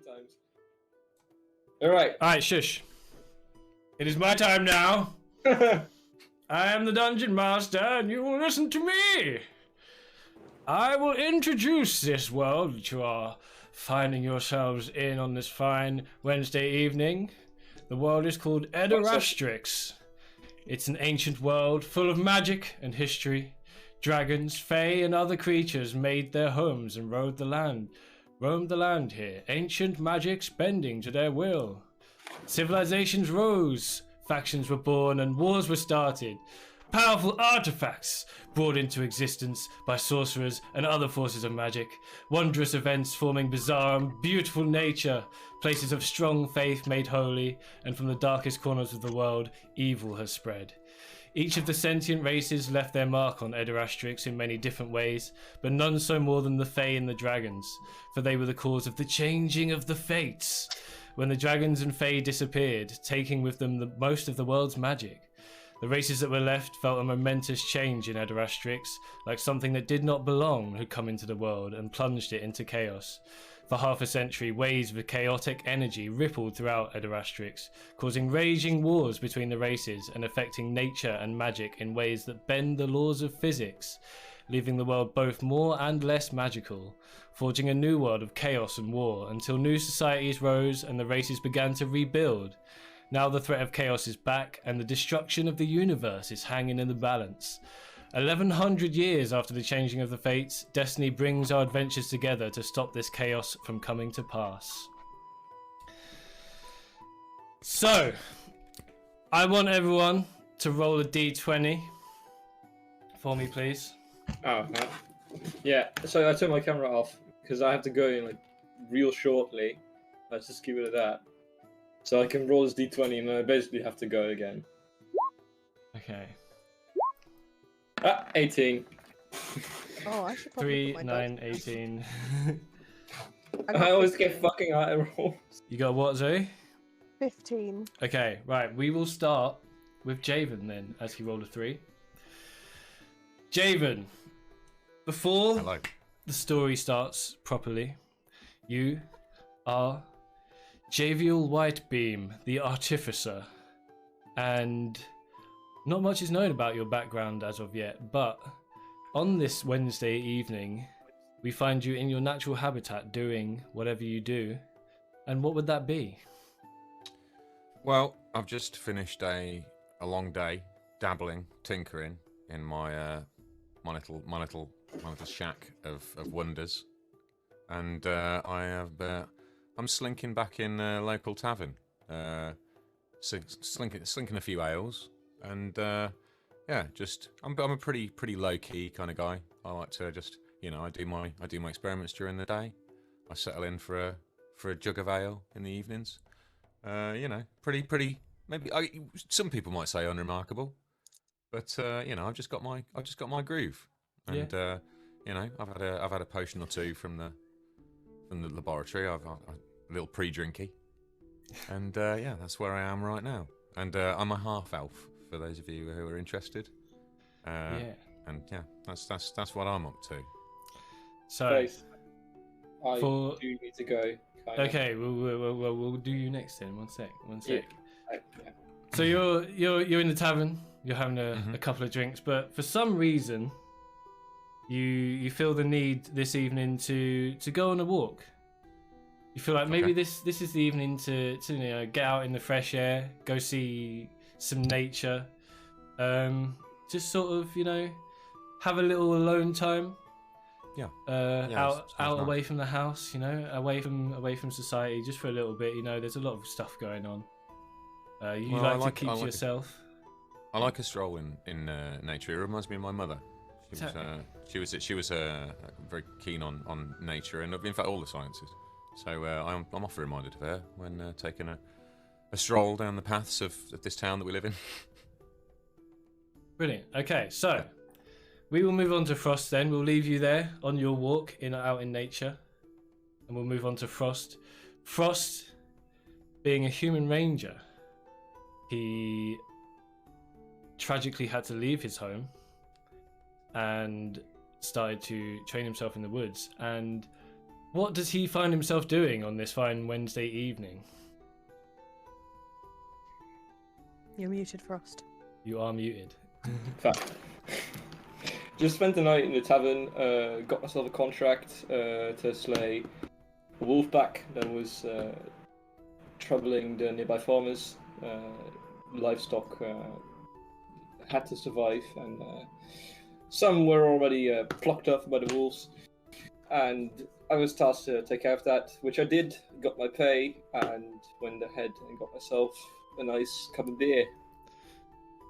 sometimes. Alright, shush. It is my time now. I am the Dungeon Master, and you will listen to me. I will introduce this world that you are finding yourselves in on this fine Wednesday evening. The world is called Edarastrix. It's an ancient world full of magic and history. Dragons, fae, and other creatures made their homes and roamed the land here. Ancient magics bending to their will. Civilizations rose, factions were born, and wars were started. Powerful artifacts brought into existence by sorcerers and other forces of magic. Wondrous events forming bizarre and beautiful nature. Places of strong faith made holy, and from the darkest corners of the world, evil has spread. Each of the sentient races left their mark on Edarastrix in many different ways, but none so more than the Fae and the dragons, for they were the cause of the changing of the fates. When the dragons and Fae disappeared, taking with them most of the world's magic, the races that were left felt a momentous change in Edarastrix, like something that did not belong had come into the world and plunged it into chaos. For half a century, waves of chaotic energy rippled throughout Edarastrix, causing raging wars between the races and affecting nature and magic in ways that bend the laws of physics, leaving the world both more and less magical, forging a new world of chaos and war until new societies rose and the races began to rebuild. Now the threat of chaos is back, and the destruction of the universe is hanging in the balance. 1100 years after the changing of the fates, destiny brings our adventures together to stop this chaos from coming to pass. So, I want everyone to roll a d20 for me, please. Oh, no. Yeah, so I turned my camera off because I have to go in like real shortly. Let's just keep it at that. So I can roll this d20 and I basically have to go again. Okay. 18. Oh, I should probably 3, put my 9, 18. I always get fucking high rolls. You got what, Zoe? 15. Okay, right. We will start with Javen then, as he rolled a 3. Javen, before Hello. the story starts properly, you are Javial Whitebeam, the Artificer, and not much is known about your background as of yet, but on this Wednesday evening, we find you in your natural habitat doing whatever you do. And what would that be? Well, I've just finished a long day dabbling, tinkering in my my little shack of wonders, and I'm slinking back in a local tavern, slinking a few ales, and yeah, just I'm a pretty low key kind of guy. I like to just I do my experiments during the day. I settle in for a jug of ale in the evenings. Pretty. Maybe some people might say unremarkable, but I've just got my groove, and Yeah. I've had a potion or two from the laboratory. I've a little pre-drinky, and yeah, that's where I am right now. And I'm a half elf for those of you who are interested. Yeah. And yeah, that's what I'm up to. So, Face. I for- do need to go. okay, we'll do you next then. One sec. Yeah. So you're in the tavern. You're having Mhm. a couple of drinks, but for some reason, you feel the need this evening to go on a walk. You feel like maybe Okay. this is the evening to get out in the fresh air, go see some nature, just sort of have a little alone time. Yeah. Out sounds away nice. from the house, away from society, just for a little bit. There's a lot of stuff going on. You Well, like I to like- keep I to like it. yourself. I like a stroll in nature. It reminds me of my mother. She was very keen on nature and in fact all the sciences. So I'm often reminded of her when taking a stroll down the paths of this town that we live in. Brilliant. Okay, so we will move on to Frost then. We'll leave you there on your walk out in nature, and we'll move on to Frost. Frost, being a human ranger, he tragically had to leave his home and started to train himself in the woods. And What does he find himself doing on this fine Wednesday evening? You're muted, Frost. You are muted. Fact. Just spent the night in the tavern. Got myself a contract to slay a wolf pack that was troubling the nearby farmers. Livestock had to survive, and some were already plucked off by the wolves. And I was tasked to take care of that, which I did. Got my pay, and went ahead and got myself a nice cup of beer.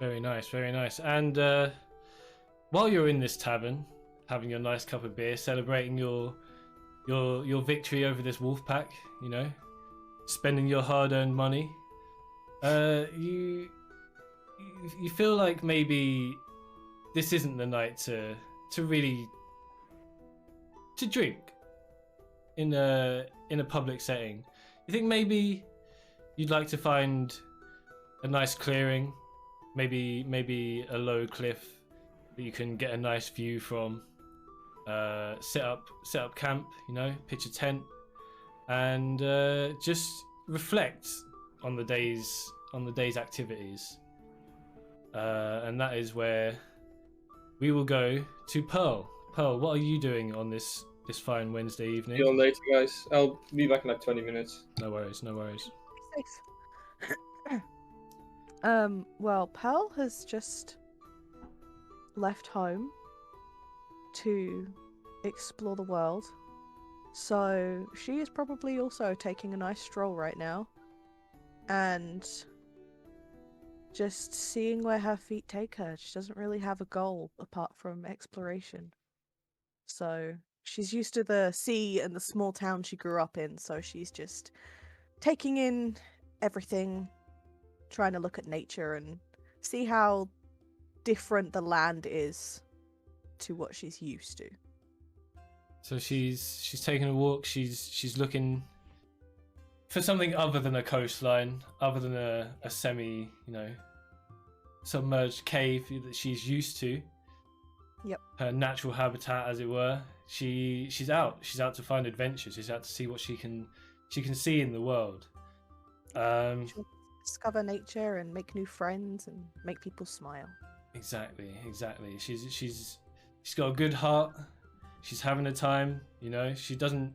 Very nice, very nice. And while you're in this tavern, having your nice cup of beer, celebrating your victory over this wolf pack, you know, spending your hard-earned money, you feel like maybe this isn't the night to really to drink in a public setting. You think maybe you'd like to find a nice clearing, maybe a low cliff that you can get a nice view from. Set up camp, you know, pitch a tent, and just reflect on the day's activities. And that is where we will go to Pearl. Pearl, what are you doing on this fine Wednesday evening? See you all later, guys. I'll be back in like 20 minutes. No worries, no worries. Safe. Well, Pearl has just left home to explore the world, so she is probably also taking a nice stroll right now and just seeing where her feet take her. She doesn't really have a goal apart from exploration, so she's used to the sea and the small town she grew up in, so she's just taking in everything, trying to look at nature and see how different the land is to what she's used to. So she's taking a walk. She's looking for something other than a coastline, other than a semi, you know, submerged cave that she's used to. Yep. Her natural habitat, as it were. She's out. She's out to find adventure. She's out to see what she can see in the world. She'll discover nature and make new friends and make people smile. Exactly. She's got a good heart. She's having a time, you know. She doesn't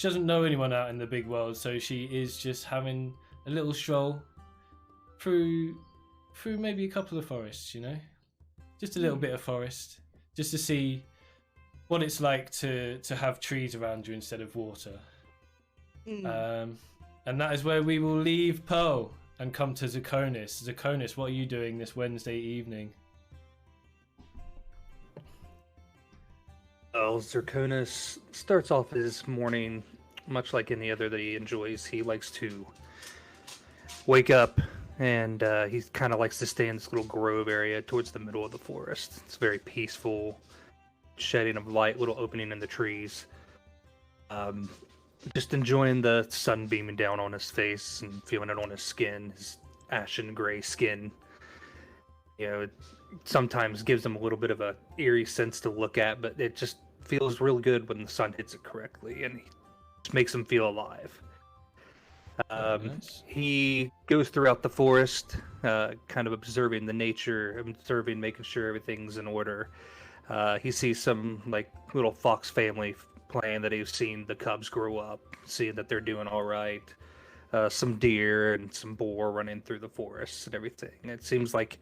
know anyone out in the big world, so she is just having a little stroll through maybe a couple of forests, you know, just a little bit of forest, just to see what it's like to have trees around you instead of water. And that is where we will leave Pearl and come to Zakonis. Zakonis, what are you doing this Wednesday evening? Well, Zirconis starts off his morning much like any other that he enjoys. He likes to wake up, and he kind of likes to stay in this little grove area towards the middle of the forest. It's very peaceful, shedding of light, little opening in the trees. Just enjoying the sun beaming down on his face and feeling it on his skin, his ashen gray skin. You know, it sometimes gives him a little bit of a eerie sense to look at, but it just feels real good when the sun hits it correctly, and it just makes him feel alive. Nice. He goes throughout the forest, kind of observing the nature, making sure everything's in order. He sees some like little fox family playing that he's seen the cubs grow up, seeing that they're doing all right. Some deer and some boar running through the forest and everything. It seems like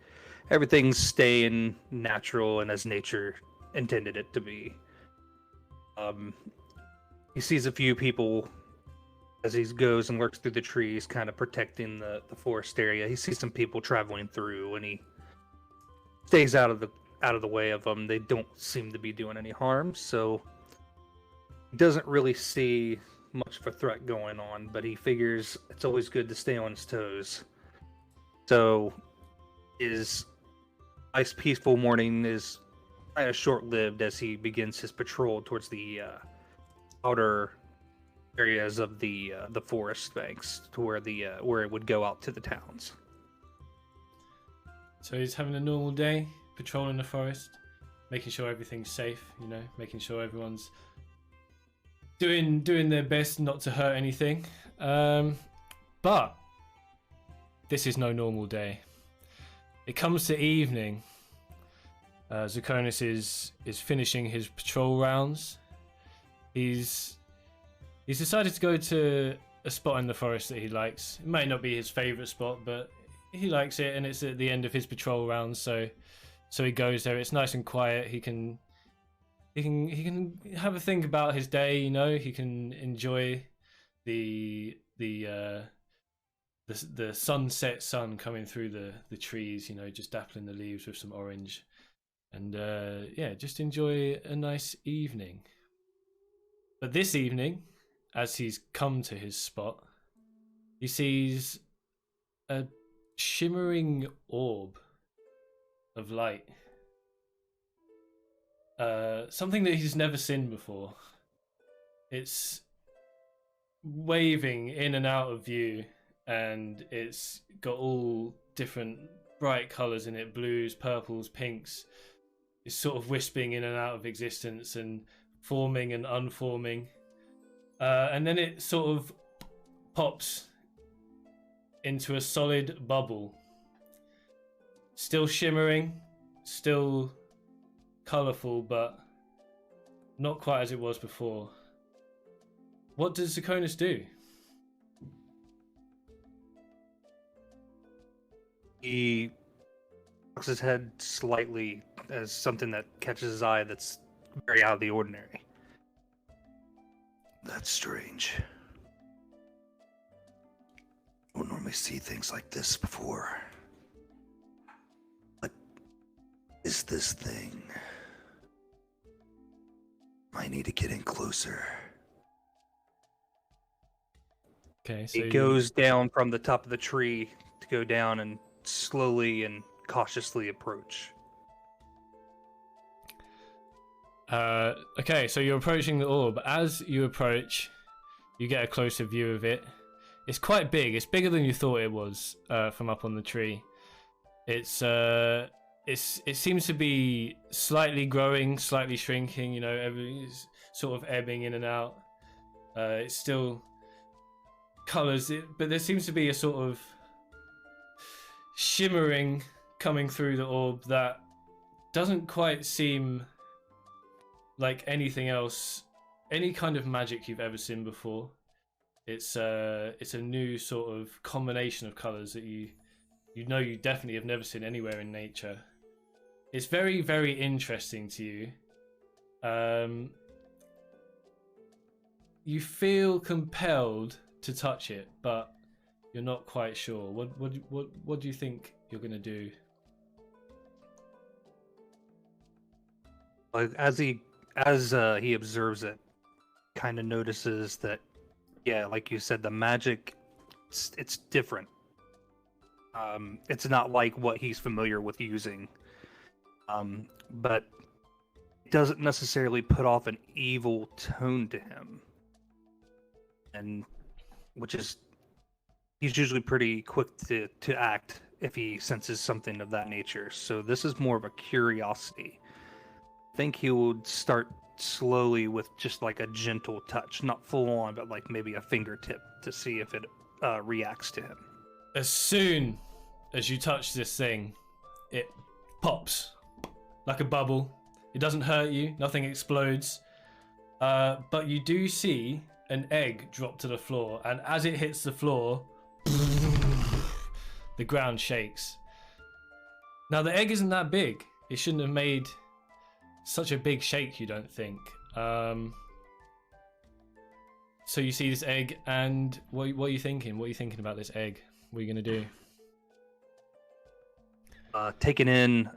everything's staying natural and as nature intended it to be. He sees a few people as he goes and works through the trees, kind of protecting the forest area. He sees some people traveling through, and he stays out of the way of them. They don't seem to be doing any harm, so he doesn't really see much of a threat going on, but he figures it's always good to stay on his toes. So his nice peaceful morning is kind of short-lived as he begins his patrol towards the outer areas of the forest banks to where it would go out to the towns. So he's having a normal day, patrolling the forest, making sure everything's safe, you know, making sure everyone's doing their best not to hurt anything. But this is no normal day. It comes to evening. Zakonis is finishing his patrol rounds. He's decided to go to a spot in the forest that he likes. It may not be his favourite spot, but he likes it, and it's at the end of his patrol rounds, so he goes there. It's nice and quiet. He can have a think about his day. You know, he can enjoy the sunset sun coming through the trees. You know, just dappling the leaves with some orange, and just enjoy a nice evening. But this evening, as he's come to his spot, he sees a shimmering orb of light. Something that he's never seen before. It's waving in and out of view, and it's got all different bright colours in it, blues, purples, pinks. It's sort of wisping in and out of existence and forming and unforming. And then it sort of pops into a solid bubble. Still shimmering, still colourful, but not quite as it was before. What does Zakonis do? He cocks his head slightly as something that catches his eye that's very out of the ordinary. That's strange. I don't normally see things like this before. What is this thing? I need to get in closer. Okay, so He goes down from the top of the tree to go down and slowly and cautiously approach. Okay, so you're approaching the orb. As you approach, you get a closer view of it. It's quite big. It's bigger than you thought it was from up on the tree. It seems to be slightly growing, slightly shrinking. You know, everything's sort of ebbing in and out. It's still colours, but there seems to be a sort of shimmering coming through the orb that doesn't quite seem like anything else, any kind of magic you've ever seen before. It's a new sort of combination of colours that you definitely have never seen anywhere in nature. It's very, very interesting to you. You feel compelled to touch it, but you're not quite sure. What do you think you're gonna do? As he observes it, kind of notices that, yeah, like you said, the magic, it's different. It's not like what he's familiar with using, but it doesn't necessarily put off an evil tone to him, and which is, he's usually pretty quick to act if he senses something of that nature. So this is more of a curiosity. I think he would start slowly with just like a gentle touch, not full on, but like maybe a fingertip to see if it reacts to him. As soon as you touch this thing, it pops like a bubble. It doesn't hurt you, nothing explodes, but you do see an egg drop to the floor, and as it hits the floor, the ground shakes. Now the egg isn't that big. It shouldn't have made such a big shake, you don't think. So you see this egg, and what are you thinking? What are you thinking about this egg? What are you gonna do? Taking in a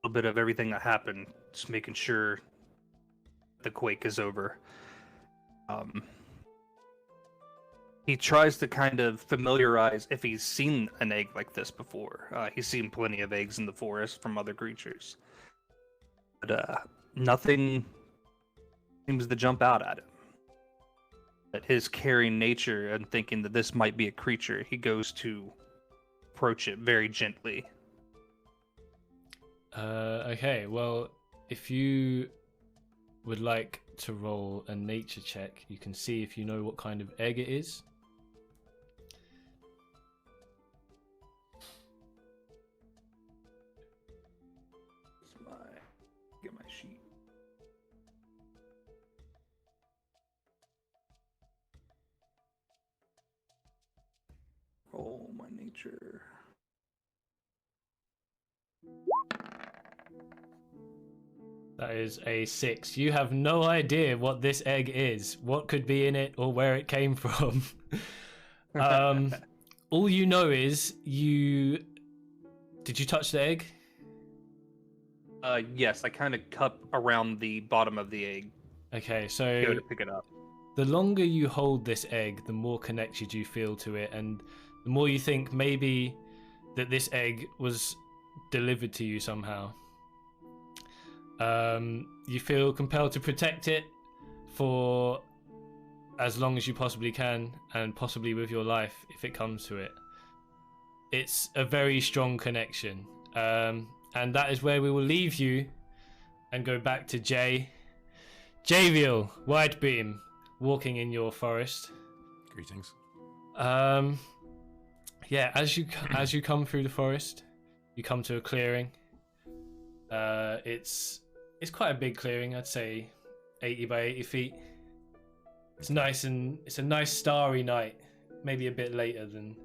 little bit of everything that happened, just making sure the quake is over. He tries to kind of familiarize if he's seen an egg like this before. He's seen plenty of eggs in the forest from other creatures. But nothing seems to jump out at him. At his caring nature and thinking that this might be a creature, he goes to approach it very gently. Okay, well, if you would like to roll a nature check. You can see if you know what kind of egg it is. Get my sheet. Roll my nature. That is a 6. You have no idea what this egg is, what could be in it, or where it came from. All you know is you... Did you touch the egg? Yes, I kind of cup around the bottom of the egg. Okay, Go so to pick it up. the longer you hold this egg, the more connected you feel to it, and the more you think maybe that this egg was delivered to you somehow. You feel compelled to protect it for as long as you possibly can, and possibly with your life if it comes to it. It's a very strong connection, and that is where we will leave you and go back to Javiel Whitebeam, walking in your forest. Greetings. Yeah, as you come through the forest, you come to a clearing. It's quite a big clearing, I'd say 80 by 80 feet. It's nice, and it's a nice starry night, maybe a bit later than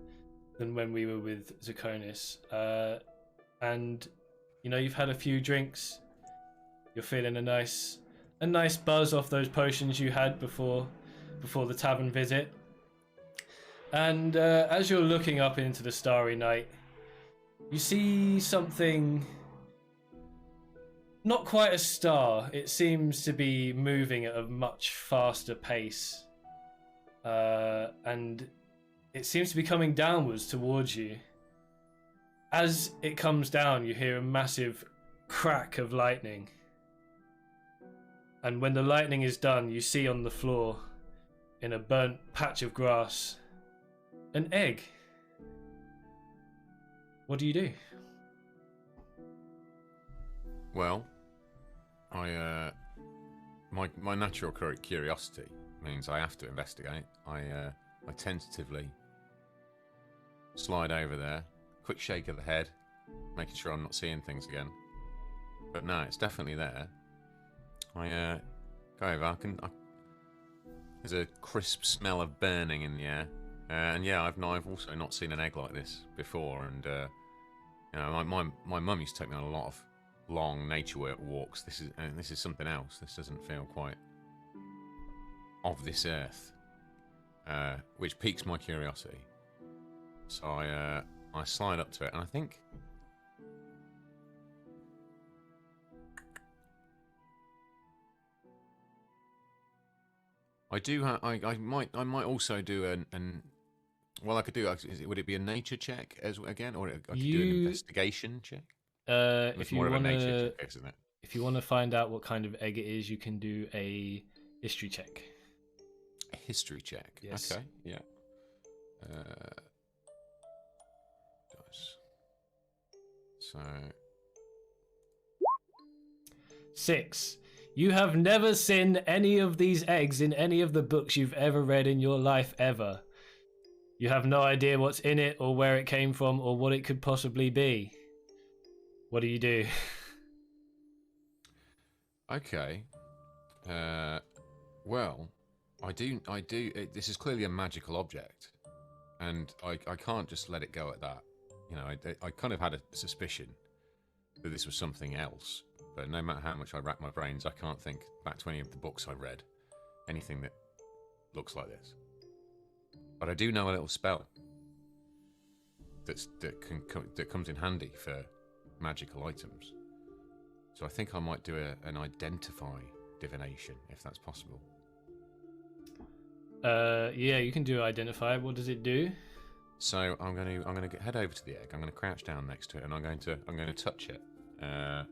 when we were with Zakonis. And you know, you've had a few drinks, you're feeling a nice buzz off those potions you had before the tavern visit. And as you're looking up into the starry night, you see something. Not quite a star. It seems to be moving at a much faster pace. And it seems to be coming downwards towards you. As it comes down, you hear a massive crack of lightning. And when the lightning is done, you see on the floor, in a burnt patch of grass, an egg. What do you do? Well, my natural curiosity means I have to investigate. I tentatively slide over there, quick shake of the head, making sure I'm not seeing things again. But no, it's definitely there. I go over. There's a crisp smell of burning in the air, and yeah, I've also not seen an egg like this before. And you know, my mum used to take me on a lot of long nature walks. This is something else. This doesn't feel quite of this earth, which piques my curiosity. So I slide up to it, and I think I do. I might also do an. Well, I could do. Would it be a nature check again, or I could do an investigation check? If you more of a want nature to, check, isn't it? if you want to find out what kind of egg it is, you can do a history check. A history check. Yes. Okay. Yeah. Dice. So 6. You have never seen any of these eggs in any of the books you've ever read in your life ever. You have no idea what's in it, or where it came from, or what it could possibly be. What do you do? okay. Well, I do. This is clearly a magical object, and I can't just let it go at that. You know, I kind of had a suspicion that this was something else, but no matter how much I rack my brains, I can't think back to any of the books I read, anything that looks like this. But I do know a little spell that comes in handy for magical items. So I think I might do an identify divination, if that's possible. Yeah, you can do identify. What does it do? So I'm going to head over to the egg. I'm going to crouch down next to it, and I'm going to touch it. And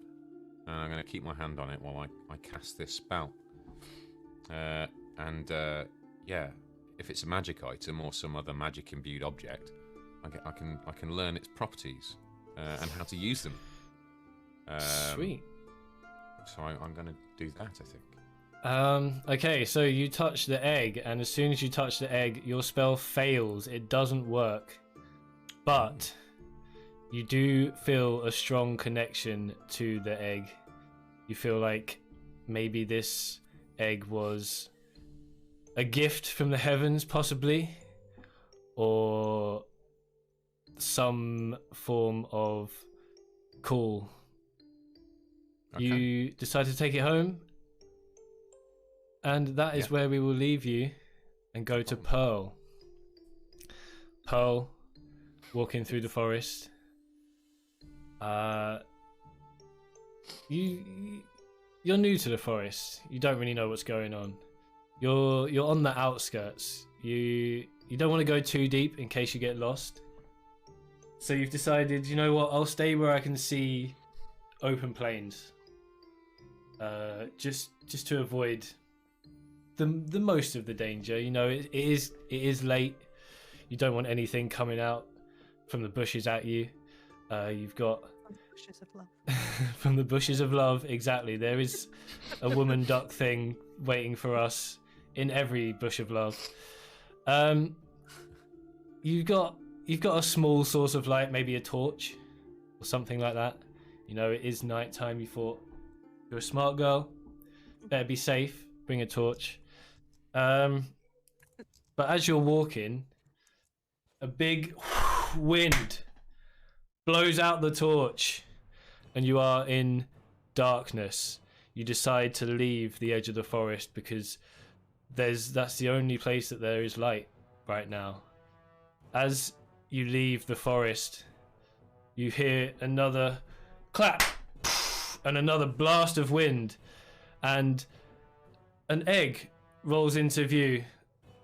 I'm going to keep my hand on it while I cast this spell. Yeah, if it's a magic item or some other magic imbued object, I can learn its properties and how to use them. Sweet. So I'm going to do that, I think. Okay, so you touch the egg, and as soon as you touch the egg, your spell fails. It doesn't work. But you do feel a strong connection to the egg. You feel like maybe this egg was a gift from the heavens, possibly, or some form of call. Okay. You decide to take it home, and that is where we will leave you and go to Pearl. Pearl, walking through the forest. You're new to the forest. You don't really know what's going on. You're on the outskirts. You don't want to go too deep in case you get lost. So you've decided, you know what? I'll stay where I can see open plains. Just to avoid the most of the danger. You know, it is late. You don't want anything coming out from the bushes at you. You've got Bushes of love. from the bushes of love, exactly. There is a woman duck thing waiting for us in every bush of love. You've got a small source of light, maybe a torch or something like that. You know, it is nighttime. You thought, you're a smart girl, better be safe, bring a torch. But as you're walking, a big wind blows out the torch, and you are in darkness. You decide to leave the edge of the forest because that's the only place that there is light right now. As you leave the forest, you hear another clap and another blast of wind, and an egg rolls into view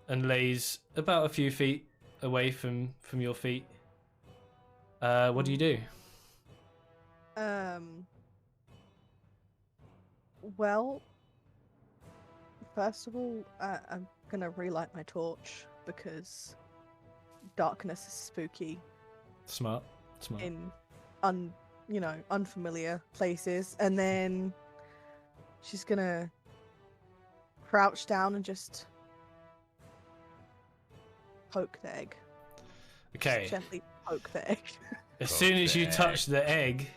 and lays about a few feet away from your feet. What do you do? Well, first of all, I'm gonna relight my torch because darkness is spooky Smart. in unfamiliar places, and then she's gonna crouch down and just poke the egg. Okay. Just gently poke the egg. As Poke soon as the you egg. touch the egg,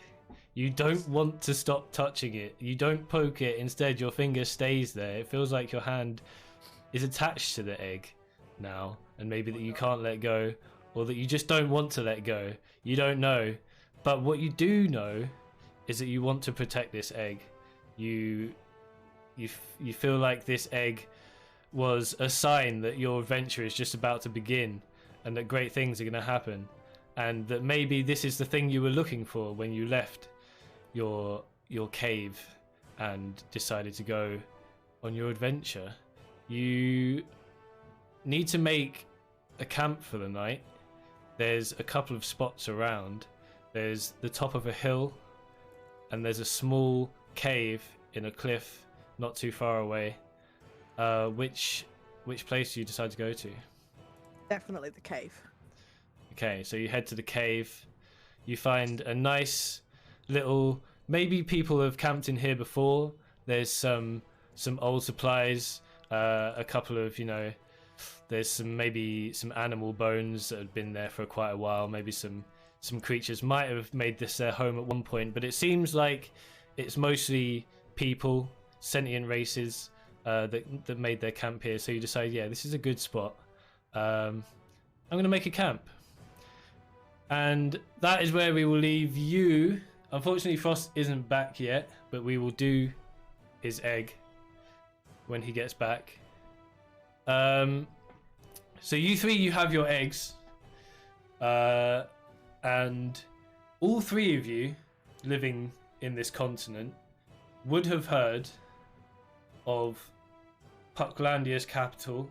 you don't want to stop touching it. You don't poke it. Instead, your finger stays there. It feels like your hand is attached to the egg now, and maybe that you can't let go, or that you just don't want to let go. You don't know. But what you do know is that you want to protect this egg. You feel like this egg was a sign that your adventure is just about to begin, and that great things are going to happen, and that maybe this is the thing you were looking for when you left your cave and decided to go on your adventure. You need to make a camp for the night. There's a couple of spots around. There's the top of a hill, and there's a small cave in a cliff not too far away. Which place do you decide to go to? Definitely the cave. Okay, so you head to the cave. You find a nice little... Maybe people have camped in here before. There's some old supplies, a couple of, there's maybe some animal bones that have been there for quite a while. Maybe some creatures might have made this their home at one point, but it seems like it's mostly people, sentient races that made their camp here. So you decide, yeah, this is a good spot. I'm going to make a camp. And that is where we will leave you. Unfortunately, Frost isn't back yet, but we will do his egg when he gets back. So you three, you have your eggs. And all three of you living in this continent would have heard of Pucklandia's capital,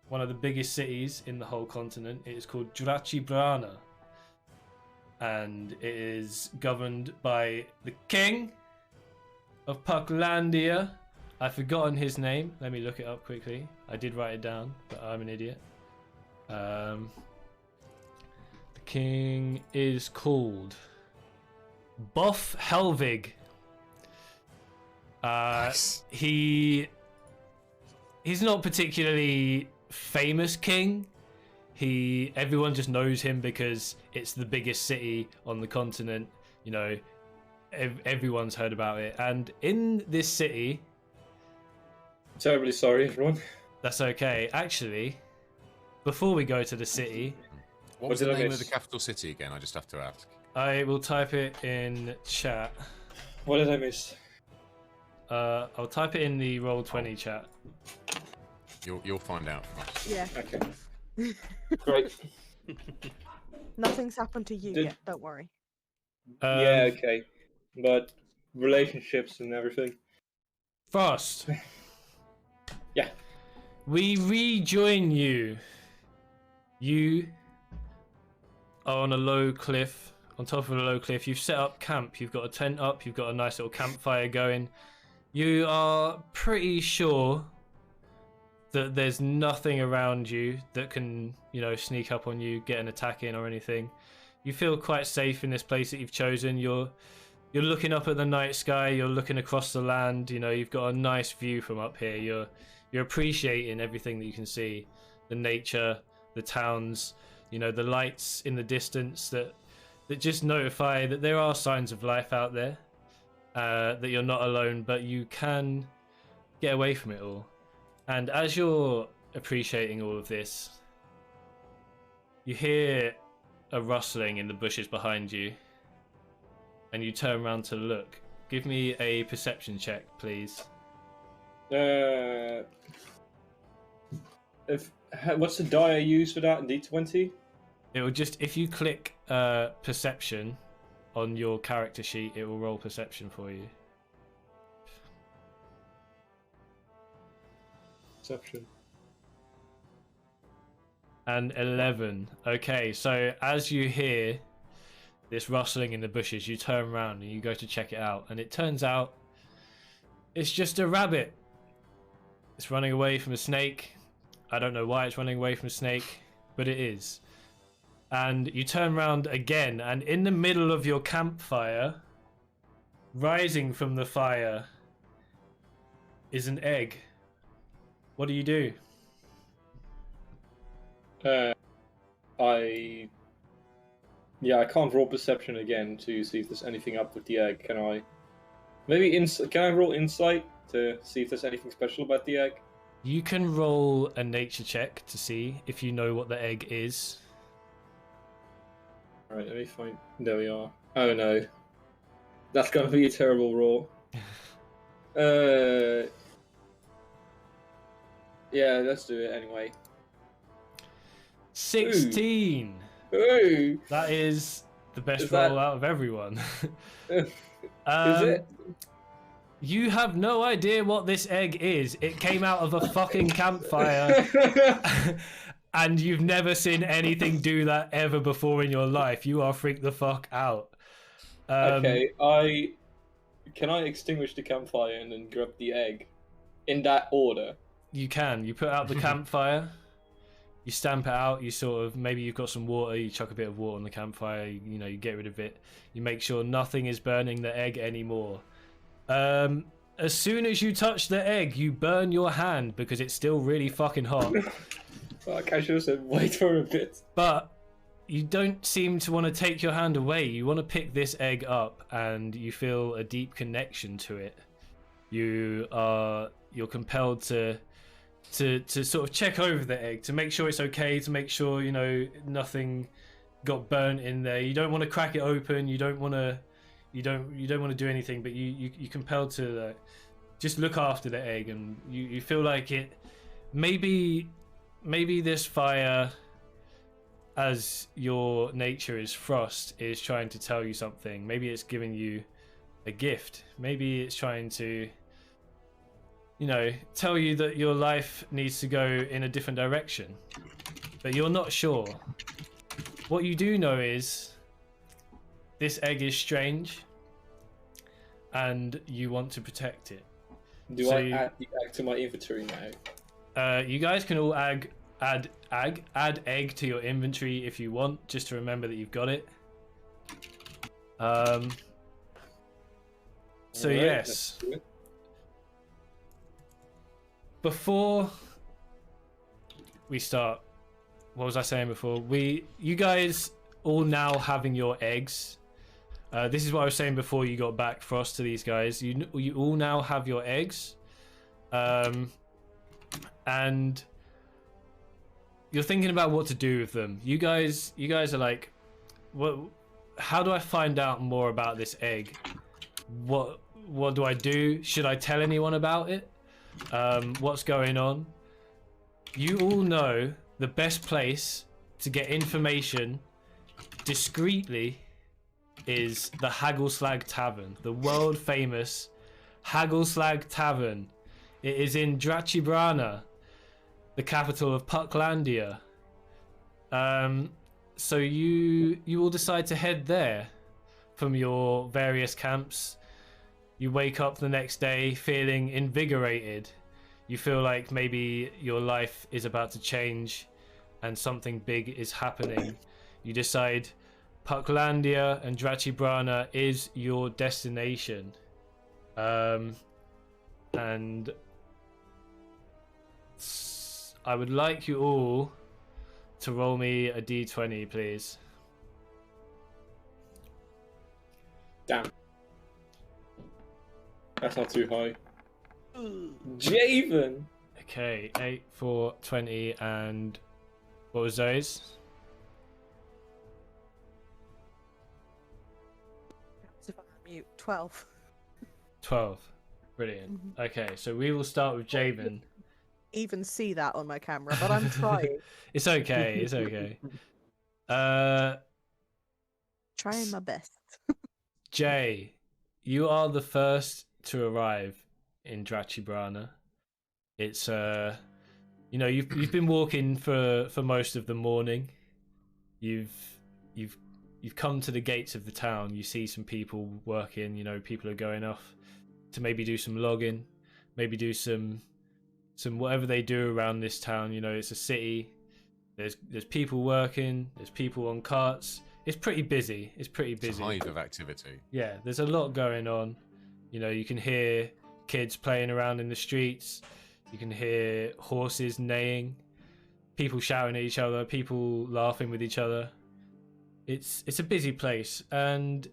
one of the biggest cities in the whole continent. It is called Drachibrana, and it is governed by the king of Pucklandia. I've forgotten his name. Let me look it up quickly. I did write it down, but I'm an idiot. The king is called Boff Helvig. Nice. He he's not particularly famous king. Everyone just knows him because it's the biggest city on the continent. You know, everyone's heard about it. And in this city, Terribly sorry, everyone. that's okay. Actually, before we go to the city, What was did the I name of miss? the capital city again? I just have to ask. I will type it in chat. What did I miss? I'll type it in the Roll20 chat. You'll find out from us. Yeah, Okay. Great. nothing's happened to you Did- yet. Don't worry. Yeah, okay. But relationships and everything. Frost. Yeah. We rejoin you. You are on a low cliff, on top of a low cliff. You've set up camp. You've got a tent up. You've got a nice little campfire going. You are pretty sure that there's nothing around you that can, you know, sneak up on you, get an attack in or anything. You feel quite safe in this place that you've chosen. You're looking up at the night sky. You're looking across the land. You know, you've got a nice view from up here. You're appreciating everything that you can see, the nature, the towns, you know, the lights in the distance that just notify that there are signs of life out there, that you're not alone, but you can get away from it all. And as you're appreciating all of this, you hear a rustling in the bushes behind you, and you turn around to look. Give me a perception check, please. What's the die I use for that? D20? It will just, if you click perception on your character sheet, it will roll perception for you. Perception. And 11. Okay, so as you hear this rustling in the bushes, you turn around and you go to check it out, and it turns out it's just a rabbit. It's running away from a snake. I don't know why it's running away from a snake, but it is. And you turn around again, and in the middle of your campfire, rising from the fire, is an egg. What do you do? I can't roll perception again to see if there's anything up with the egg, can I? Maybe can I roll insight to see if there's anything special about the egg? You can roll a nature check to see if you know what the egg is. Alright, let me find... There we are. Oh no. That's gonna be a terrible roll. Yeah, let's do it anyway. 16! Ooh! That is the best Is that- roll out of everyone. Is it? You have no idea what this egg is. It came out of a fucking campfire, and you've never seen anything do that ever before in your life. You are freaked the fuck out. Okay, Can I extinguish the campfire and then grab the egg? In that order? You can. You put out the campfire. You stamp it out. You sort of, maybe you've got some water. You chuck a bit of water on the campfire. You know, you get rid of it. You make sure nothing is burning the egg anymore. As soon as you touch the egg, you burn your hand because it's still really fucking hot. Fuck, I should have said wait for a bit. But you don't seem to want to take your hand away. You want to pick this egg up, and you feel a deep connection to it. You're compelled to sort of check over the egg to make sure it's okay, to make sure, you know, nothing got burnt in there. You don't want to crack it open. You don't want to do anything, but you're compelled to just look after the egg, and you feel like it. Maybe this fire, as your nature is frost, is trying to tell you something. Maybe it's giving you a gift. Maybe it's trying to, you know, tell you that your life needs to go in a different direction, but you're not sure. What you do know is this egg is strange, and you want to protect it. Do I add the egg to my inventory now? You guys can all add egg to your inventory if you want, just to remember that you've got it. So Alright, yes, let's do it. before we start, what was I saying before? You guys all now having your eggs. This is what I was saying before you got back, Frost, to these guys. You all now have your eggs, and you're thinking about what to do with them. You guys are like, what? How do I find out more about this egg? What do I do? Should I tell anyone about it? What's going on? You all know the best place to get information discreetly is the Haggleslag Tavern, the world famous Haggleslag Tavern. It is in Drachibrana, the capital of Pucklandia. So you all decide to head there from your various camps. You wake up the next day feeling invigorated. You feel like maybe your life is about to change and something big is happening. You decide Pucklandia and Drachibrana is your destination. And I would like you all to roll me a d20, please. Damn. That's not too high. Javen! Okay, 8, 4, 20, and what was those? If I'm on mute, 12. 12. Brilliant. Okay, so we will start with Javen. Even see that on my camera, but I'm trying. It's okay, it's okay. Trying my best. Jay, you are the first to arrive in Drachibrana. It's you've been walking for most of the morning. You've come to the gates of the town. You see some people working. People are going off to maybe do some logging, maybe do some whatever they do around this town. It's a city. There's people working. There's people on carts. It's pretty busy. It's a hive of activity. Yeah, there's a lot going on. You can hear kids playing around in the streets. You can hear horses neighing, people shouting at each other, people laughing with each other. It's a busy place, and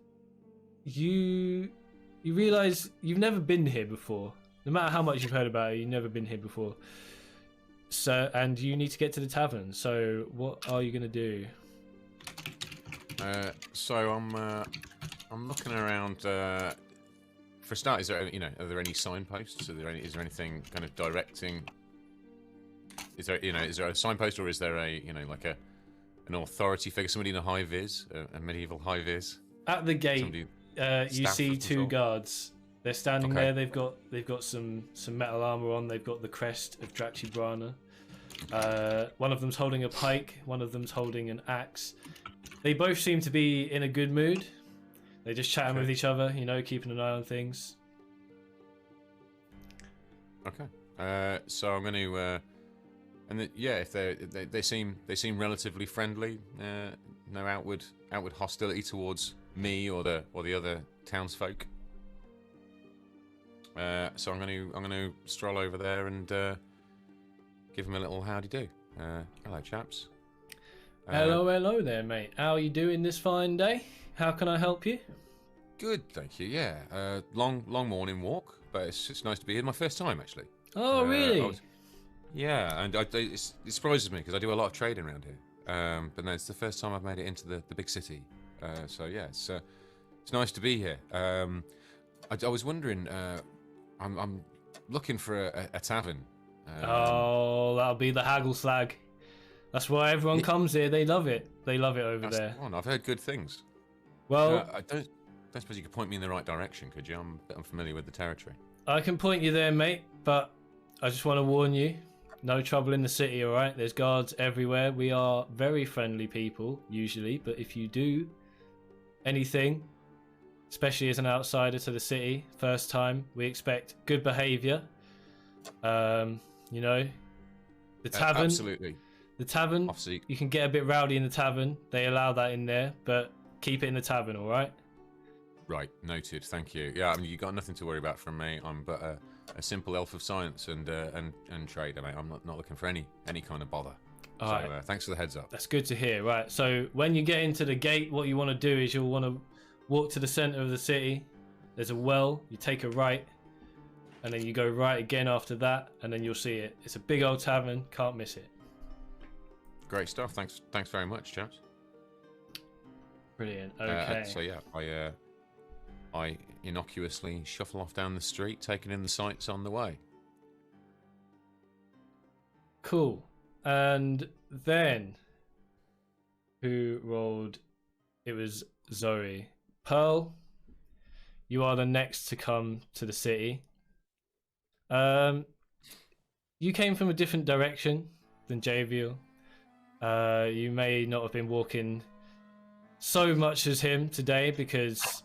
you realize you've never been here before. No matter how much you've heard about it, you've never been here before. So, and you need to get to the tavern. So, what are you gonna do? So I'm looking around. For a start, is there are there any signposts? Is there anything kind of directing? Is there a signpost, or is there an authority figure, somebody in a high vis, a medieval high vis? At the gate, you see two guards. They're standing there. They've got some metal armor on. They've got the crest of Drachibrana. One of them's holding a pike. One of them's holding an axe. They both seem to be in a good mood. They're just chatting with each other, keeping an eye on things. Okay. So I'm going to, if they seem relatively friendly. No outward hostility towards me or the other townsfolk. So I'm going to stroll over there and give them a little howdy do. Hello, chaps. Hello there, mate. How are you doing this fine day? How can I help you? Good, thank you. Yeah, long morning walk, but it's nice to be here. My first time, actually. Oh, really? Yeah, and it surprises me because I do a lot of trading around here. But no, it's the first time I've made it into the big city. So yeah, it's nice to be here. I was wondering, I'm looking for a tavern. That'll be the Haggleslag. That's why everyone comes here. They love it. They love it over there. I've heard good things. Well, I don't suppose you could point me in the right direction, could you? I'm familiar with the territory. I can point you there, mate, but I just want to warn you. No trouble in the city, alright? There's guards everywhere. We are very friendly people, usually, but if you do anything, especially as an outsider to the city, first time, we expect good behaviour. The tavern... Absolutely. The tavern, Obviously. You can get a bit rowdy in the tavern. They allow that in there, but keep it in the tavern, all right? Right, noted. Thank you. Yeah, I mean, you got nothing to worry about from me. I'm but a simple elf of science and trade, mate. I'm not looking for any kind of bother. All So right. thanks for the heads up. That's good to hear. Right. So when you get into the gate, what you want to do is you'll want to walk to the center of the city. There's a well. You take a right, and then you go right again after that, and then you'll see it. It's a big old tavern. Can't miss it. Great stuff. Thanks very much, chaps. Brilliant. Okay. So yeah, I innocuously shuffle off down the street, taking in the sights on the way. Cool. And then, who rolled? It was Zoe. Pearl, you are the next to come to the city. You came from a different direction than Javiel. You may not have been walking so much as him today because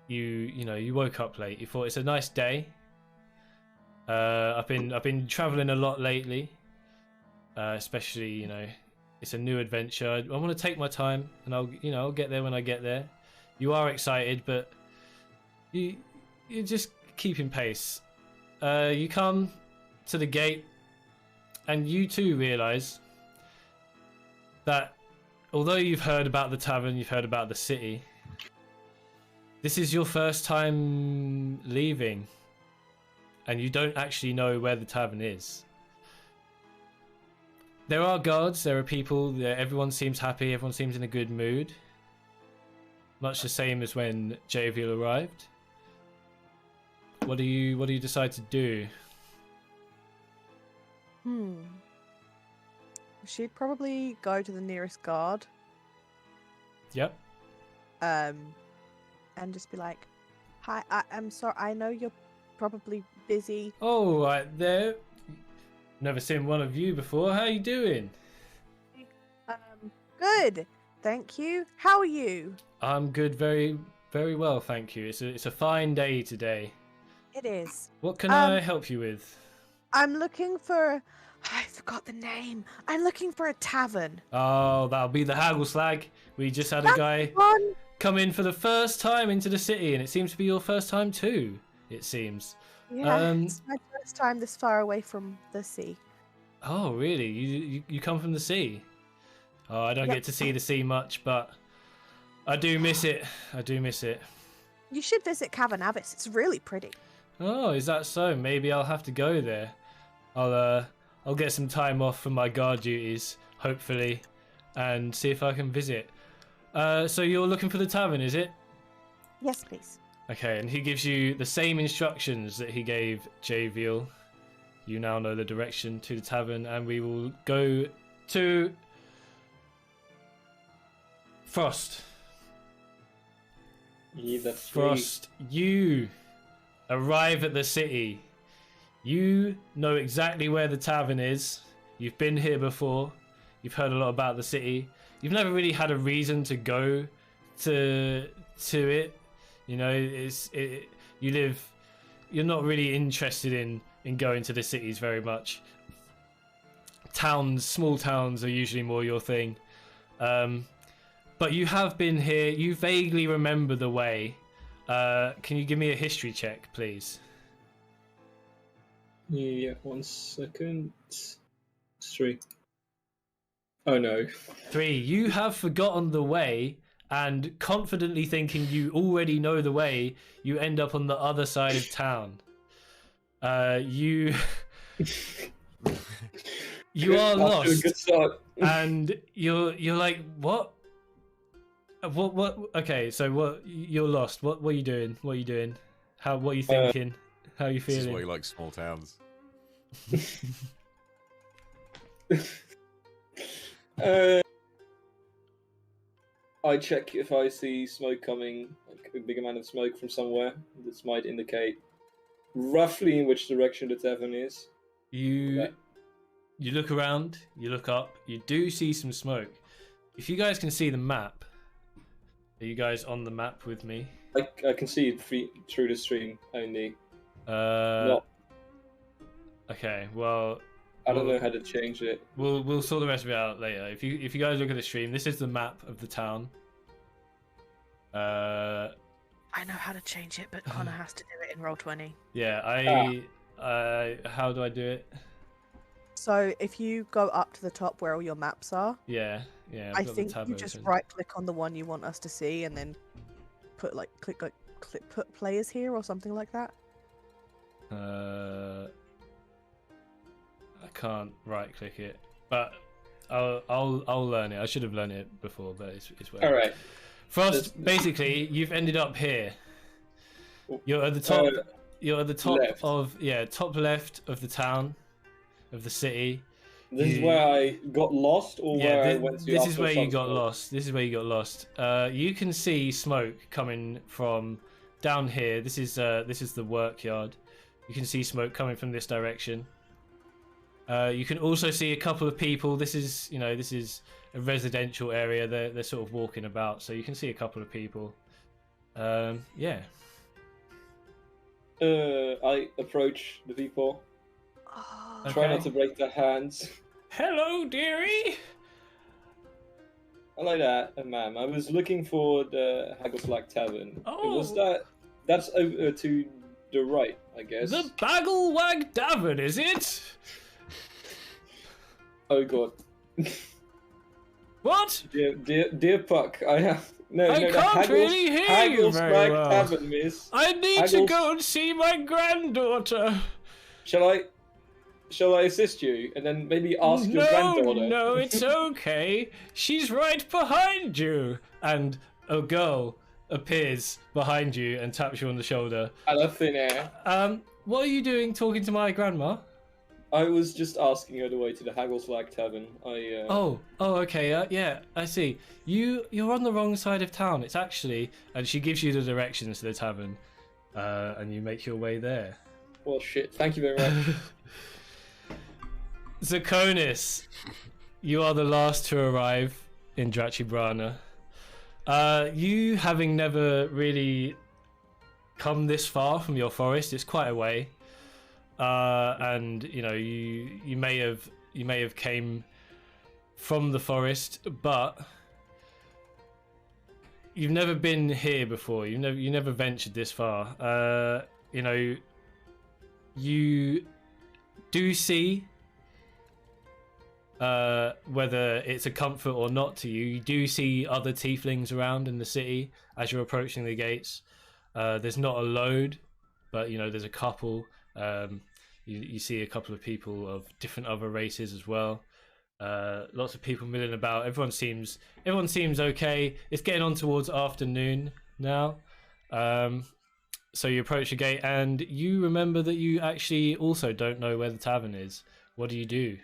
you woke up late. You thought it's a nice day. I've been traveling a lot lately. Especially, it's a new adventure. I want to take my time, and I'll get there when I get there. You are excited, but you're just keeping pace. You come to the gate, and you too realise that although you've heard about the tavern, you've heard about the city, this is your first time leaving, and you don't actually know where the tavern is. There are guards, there are people, everyone seems happy, everyone seems in a good mood. Much the same as when Javiel arrived. What do you decide to do? She'd probably go to the nearest guard. Yep. And just be like, "Hi, I'm sorry. I know you're probably busy." Oh, right there. Never seen one of you before. How you doing? Good. Thank you. How are you? I'm good, very, very well, thank you. It's a fine day today. It is. What can I help you with? I'm looking for. I forgot the name. I'm looking for a tavern. Oh, that'll be the Haggleslag. We just had a guy come in for the first time into the city, and it seems to be your first time too. It seems. Yeah, it's my first time this far away from the sea. Oh, really? You come from the sea? Oh, I don't get to see the sea much, but I do miss it. I do miss it. You should visit Cavern Abyss. It's really pretty. Oh, is that so? Maybe I'll have to go there. I'll get some time off from my guard duties, hopefully, and see if I can visit. So you're looking for the tavern, is it? Yes, please. Okay, and he gives you the same instructions that he gave Javiel. You now know the direction to the tavern, and we will go to Frost. Yeah, that's Frost, you arrive at the city. You know exactly where the tavern is. You've been here before. You've heard a lot about the city. You've never really had a reason to go to it. You're not really interested in going to the cities very much. Small towns are usually more your thing. But you have been here. You vaguely remember the way. Can you give me a history check, please? Yeah, 1 second. It's 3. Oh no. 3. You have forgotten the way, and confidently thinking you already know the way, you end up on the other side of town. You are lost. A good start. And you're like, what? What? Okay, so what? You're lost. What are you doing? What are you doing? What are you thinking? How are you feeling? This is why you like small towns. I check if I see smoke coming, like a big amount of smoke from somewhere. This might indicate roughly in which direction the tavern is. You look around, you look up, you do see some smoke. If you guys can see the map, are you guys on the map with me? I can see it through the stream only. Okay, well, I don't know how to change it. We'll sort the rest of it out later. If you guys look at the stream, this is the map of the town. I know how to change it, but Connor has to do it in Roll20. Yeah, How do I do it? So if you go up to the top where all your maps are, Yeah. I've I got the think tab you just open. right click on the one you want us to see and then put put players here or something like that. I can't right click it, but I'll learn it. I should have learned it before, but it's whatever. All right. Frost, basically, you've ended up here. You're at the top. You're at the top left. top left of the town, of the city. This is where I got lost, or where I went to. This is after where you got Sunsmoke? lost. This is where you got lost. You can see smoke coming from down here. This is the workyard. You can see smoke coming from this direction. You can also see a couple of people. This is a residential area. They're sort of walking about, so you can see a couple of people. Yeah. I approach the people. Oh, Try not Okay. to break their hands. Hello, dearie. I like that, ma'am. I was looking for the Haggleslack Tavern. Oh. Was that? That's over to the right, I guess. The Baggle Wag Davern, is it? Oh god. What? Dear Puck, I have no. I no, can't really hear you very Haggleslack well. Tavern, miss. I need to Haggles- go and see my granddaughter. Shall I assist you and then maybe ask your granddaughter? No, it's okay. She's right behind you. And a girl appears behind you and taps you on the shoulder. Out of thin air. What are you doing talking to my grandma? I was just asking her the way to the Haggleslack Tavern. Oh, okay, yeah, I see. You're on the wrong side of town. It's actually, and she gives you the directions to the tavern, and you make your way there. Well, shit. Thank you very much. Zakonis, you are the last to arrive in Drachibrana. You having never really come this far from your forest, it's quite a way. And you may have came from the forest, but you've never been here before. You never ventured this far. You do see, whether it's a comfort or not to you, you do see other tieflings around in the city as you're approaching the gates. There's not a load, but there's a couple. You see a couple of people of different other races as well. Lots of people milling about. Everyone seems okay. It's getting on towards afternoon now. So you approach the gate and you remember that you actually also don't know where the tavern is. What do you do?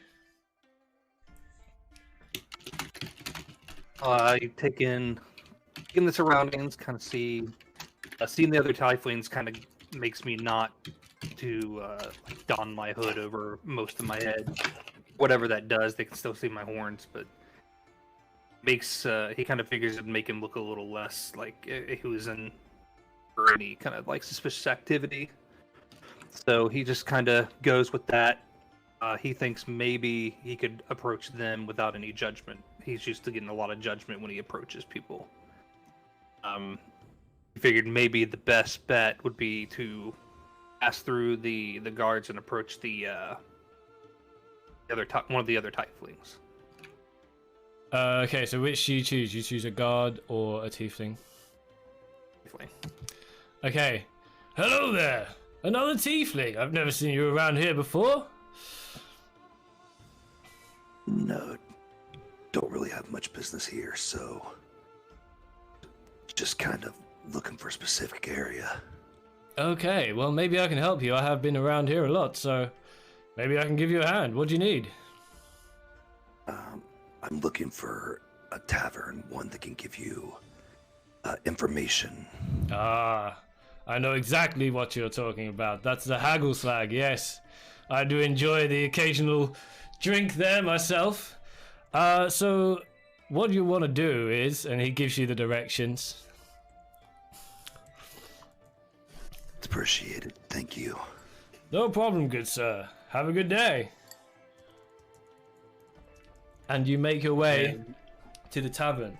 You take in the surroundings, kind of see, seeing the other tieflings kind of makes me not to don my hood over most of my head. Whatever that does, they can still see my horns, but makes he kind of figures it'd make him look a little less like he was in for any kind of like suspicious activity. So he just kind of goes with that. He thinks maybe he could approach them without any judgment. He's used to getting a lot of judgment when he approaches people. He figured maybe the best bet would be to pass through the guards and approach one of the other tieflings. Okay, so which do you choose? You choose a guard or a tiefling? Tiefling. Okay. Hello there! Another tiefling! I've never seen you around here before. No, don't really have much business here, so just kind of looking for a specific area. Okay, well maybe I can help you. I have been around here a lot, so maybe I can give you a hand. What do you need? I'm looking for a tavern, one that can give you information. Ah, I know exactly what you're talking about. That's the Haggleslag, yes. I do enjoy the occasional drink there myself. So what you want to do is, and he gives you the directions. It's appreciated. Thank you. No problem, good sir. Have a good day. And you make your way to the tavern.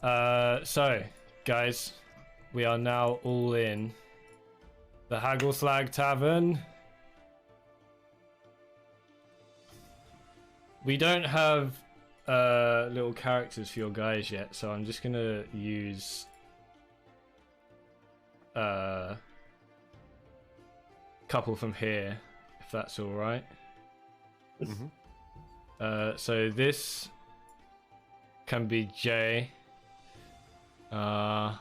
So, guys, we are now all in The Haggleflag Tavern. We don't have little characters for your guys yet, so I'm just gonna use couple from here, if that's all right. So this can be Jay. I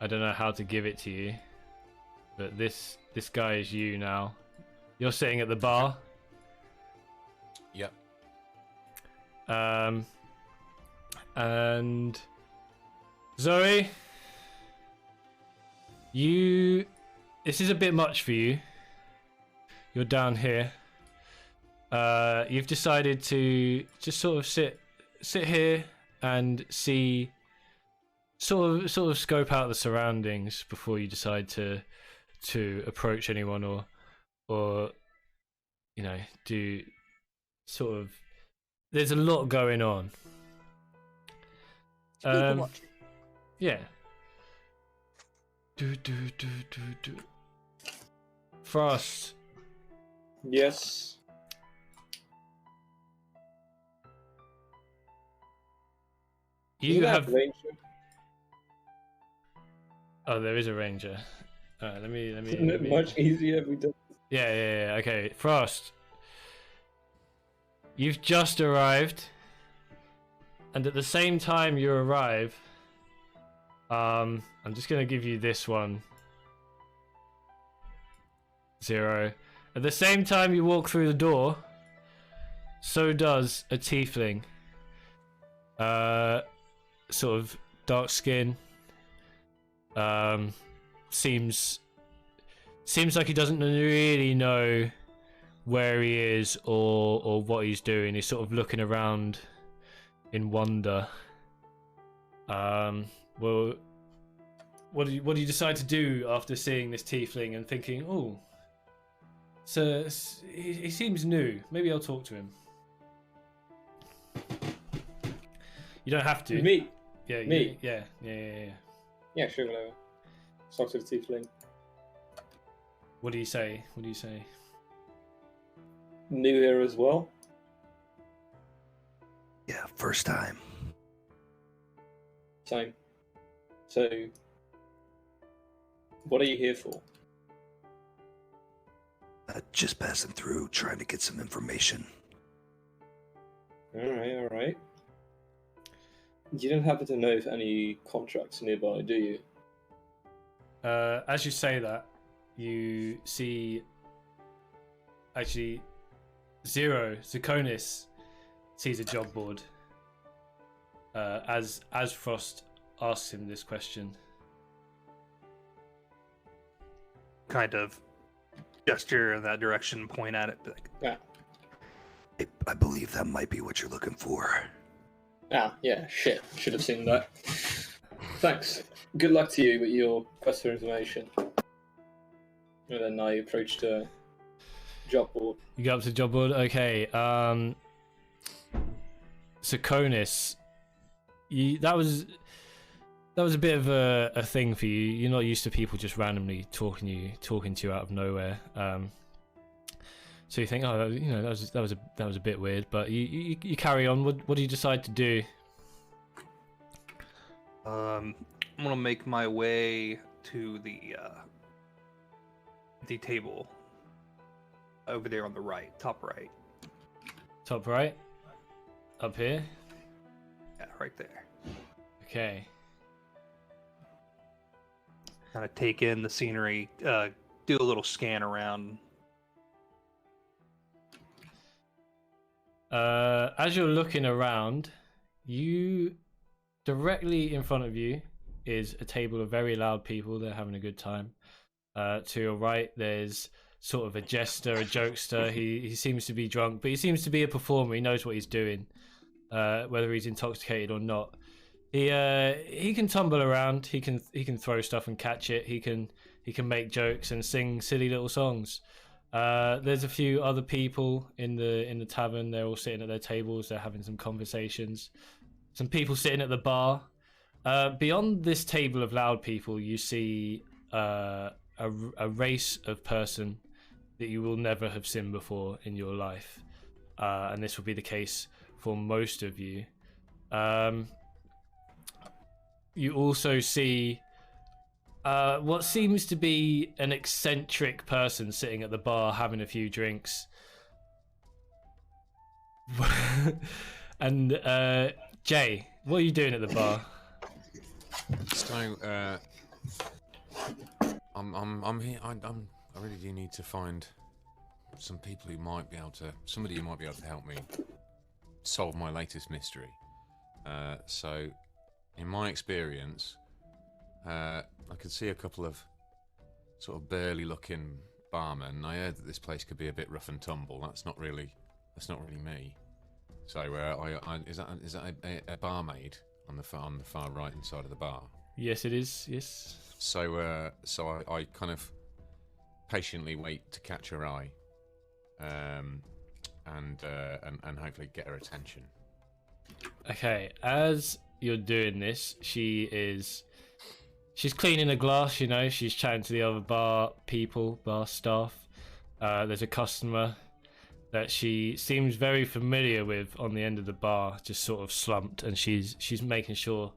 don't know how to give it to you, but this guy is you now. You're sitting at the bar. Yep. And Zoe, this is a bit much for you. You're down here. You've decided to just sort of sit here and see, sort of scope out the surroundings before you decide to approach anyone or you know, do sort of. There's a lot going on. People watch. Yeah. Frost. Yes. You have. Ranger? Oh, there is a ranger. Alright, let me. Isn't it much easier if we do? Yeah. Okay, Frost. You've just arrived, and at the same time you arrive, I'm just gonna give you this one. 0. At the same time you walk through the door, so does a tiefling. Sort of dark skin. Seems like he doesn't really know where he is or what he's doing. He's sort of looking around in wonder. Well, what do you decide to do after seeing this tiefling and thinking, oh, so he seems new. Maybe I'll talk to him. You don't have to. Me? Yeah. Me? Yeah. Yeah, sure, whatever. Talk to the tiefling. What do you say? New here as well. Yeah, first time. Same. So, what are you here for? Just passing through, trying to get some information. Alright. You don't happen to know if any contracts nearby, do you? As you say that, you see actually Zakonis sees a job board as Frost asks him this question. Kind of gesture in that direction, point at it. Like, Yeah. I believe that might be what you're looking for. Ah, yeah, shit. Should have seen that. Thanks. Good luck to you with your quest for information. And then I approached a job board. You go up to the job board. Okay. Zakonis, that was a bit of a thing for you. You're not used to people just randomly talking to you out of nowhere. So you think, oh, you know, that was a bit weird. But you carry on. What do you decide to do? I'm gonna make my way to the table over there on the right, top right. Top right? Up here? Yeah, right there. Okay. Kind of take in the scenery, do a little scan around. As you're looking around, directly in front of you is a table of very loud people. They're having a good time. To your right, there's sort of a jester, a jokester. He seems to be drunk, but he seems to be a performer. He knows what he's doing, whether he's intoxicated or not. He can tumble around. He can throw stuff and catch it. He can make jokes and sing silly little songs. There's a few other people in the tavern. They're all sitting at their tables. They're having some conversations. Some people sitting at the bar. Beyond this table of loud people, you see a race of person that you will never have seen before in your life. And this will be the case for most of you. You also see what seems to be an eccentric person sitting at the bar having a few drinks. And Jay, what are you doing at the bar? So, I'm here. I really do need to find some people who might be able to, somebody who might be able to help me solve my latest mystery. So, in my experience, I could see a couple of sort of burly-looking barmen. I heard that this place could be a bit rough and tumble. That's not really me. So, is that a barmaid on the far right hand side of the bar? Yes, it is. Yes. So, I kind of patiently wait to catch her eye, and hopefully get her attention. Okay, as you're doing this, she's cleaning a glass. You know, she's chatting to the other bar staff. There's a customer that she seems very familiar with on the end of the bar, just sort of slumped, and she's making sure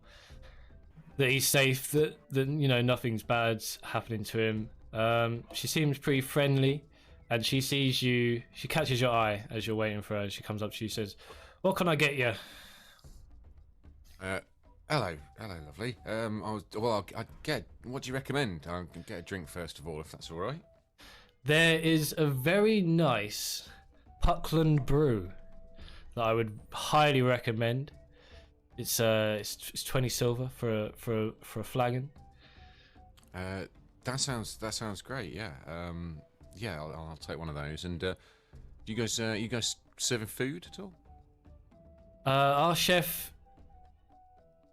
that he's safe, that you know nothing's bad's happening to him. She seems pretty friendly, and she sees you. She catches your eye as you're waiting for her. She comes up to you, says, "What can I get you?" Hello, lovely. I'd get. What do you recommend? I'll get a drink first of all, if that's all right. There is a very nice Puckland brew that I would highly recommend. It's 20 silver for a flagon. That sounds great. Yeah. I'll take one of those. And you guys serving food at all? Our chef,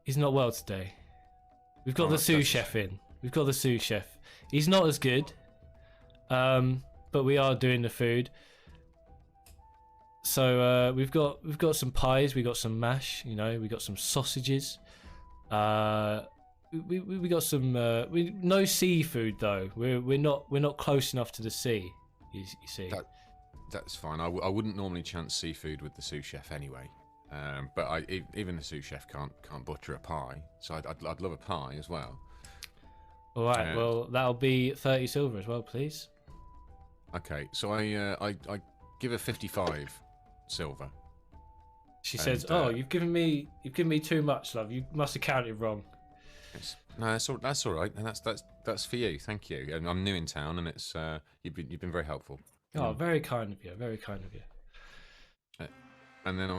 he's not well today. We've got the sous chef in. We've got the sous chef. He's not as good. But we are doing the food. So we've got some pies, we got some mash, you know, we got some sausages. We got some no seafood though. We're not close enough to the sea. You see. That's fine. I wouldn't normally chance seafood with the sous chef anyway. But even the sous chef can't butcher a pie, so I'd love a pie as well. All right. Well, that'll be 30 silver as well, please. Okay. So I give her 55 silver. She says, "Oh, you've given me too much, love. You must have counted wrong." No, that's all right, and that's for you. Thank you. And I'm new in town, and it's you've been very helpful. Oh, very kind of you. Very kind of you. And then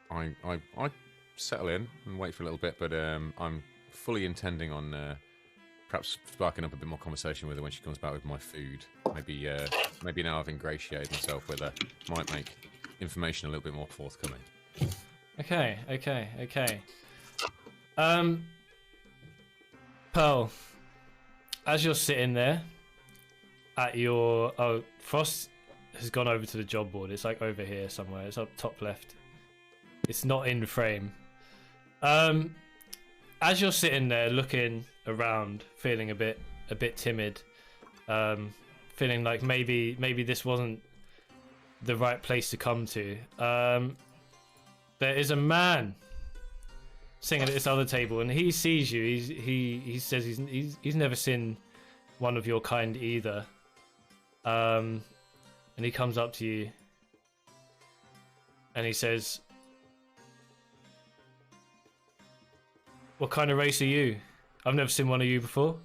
I settle in and wait for a little bit, but I'm fully intending on perhaps sparking up a bit more conversation with her when she comes back with my food. Maybe now I've ingratiated myself with her, might make information a little bit more forthcoming. Okay. Pearl, as you're sitting there at your Frost has gone over to the job board. It's like over here somewhere. It's up top left. It's not in frame. As you're sitting there looking around, feeling a bit timid, feeling like maybe this wasn't the right place to come to. There is a man sitting at this other table, and he sees you. He says he's never seen one of your kind either. And he comes up to you, and he says, "What kind of race are you? I've never seen one of you before.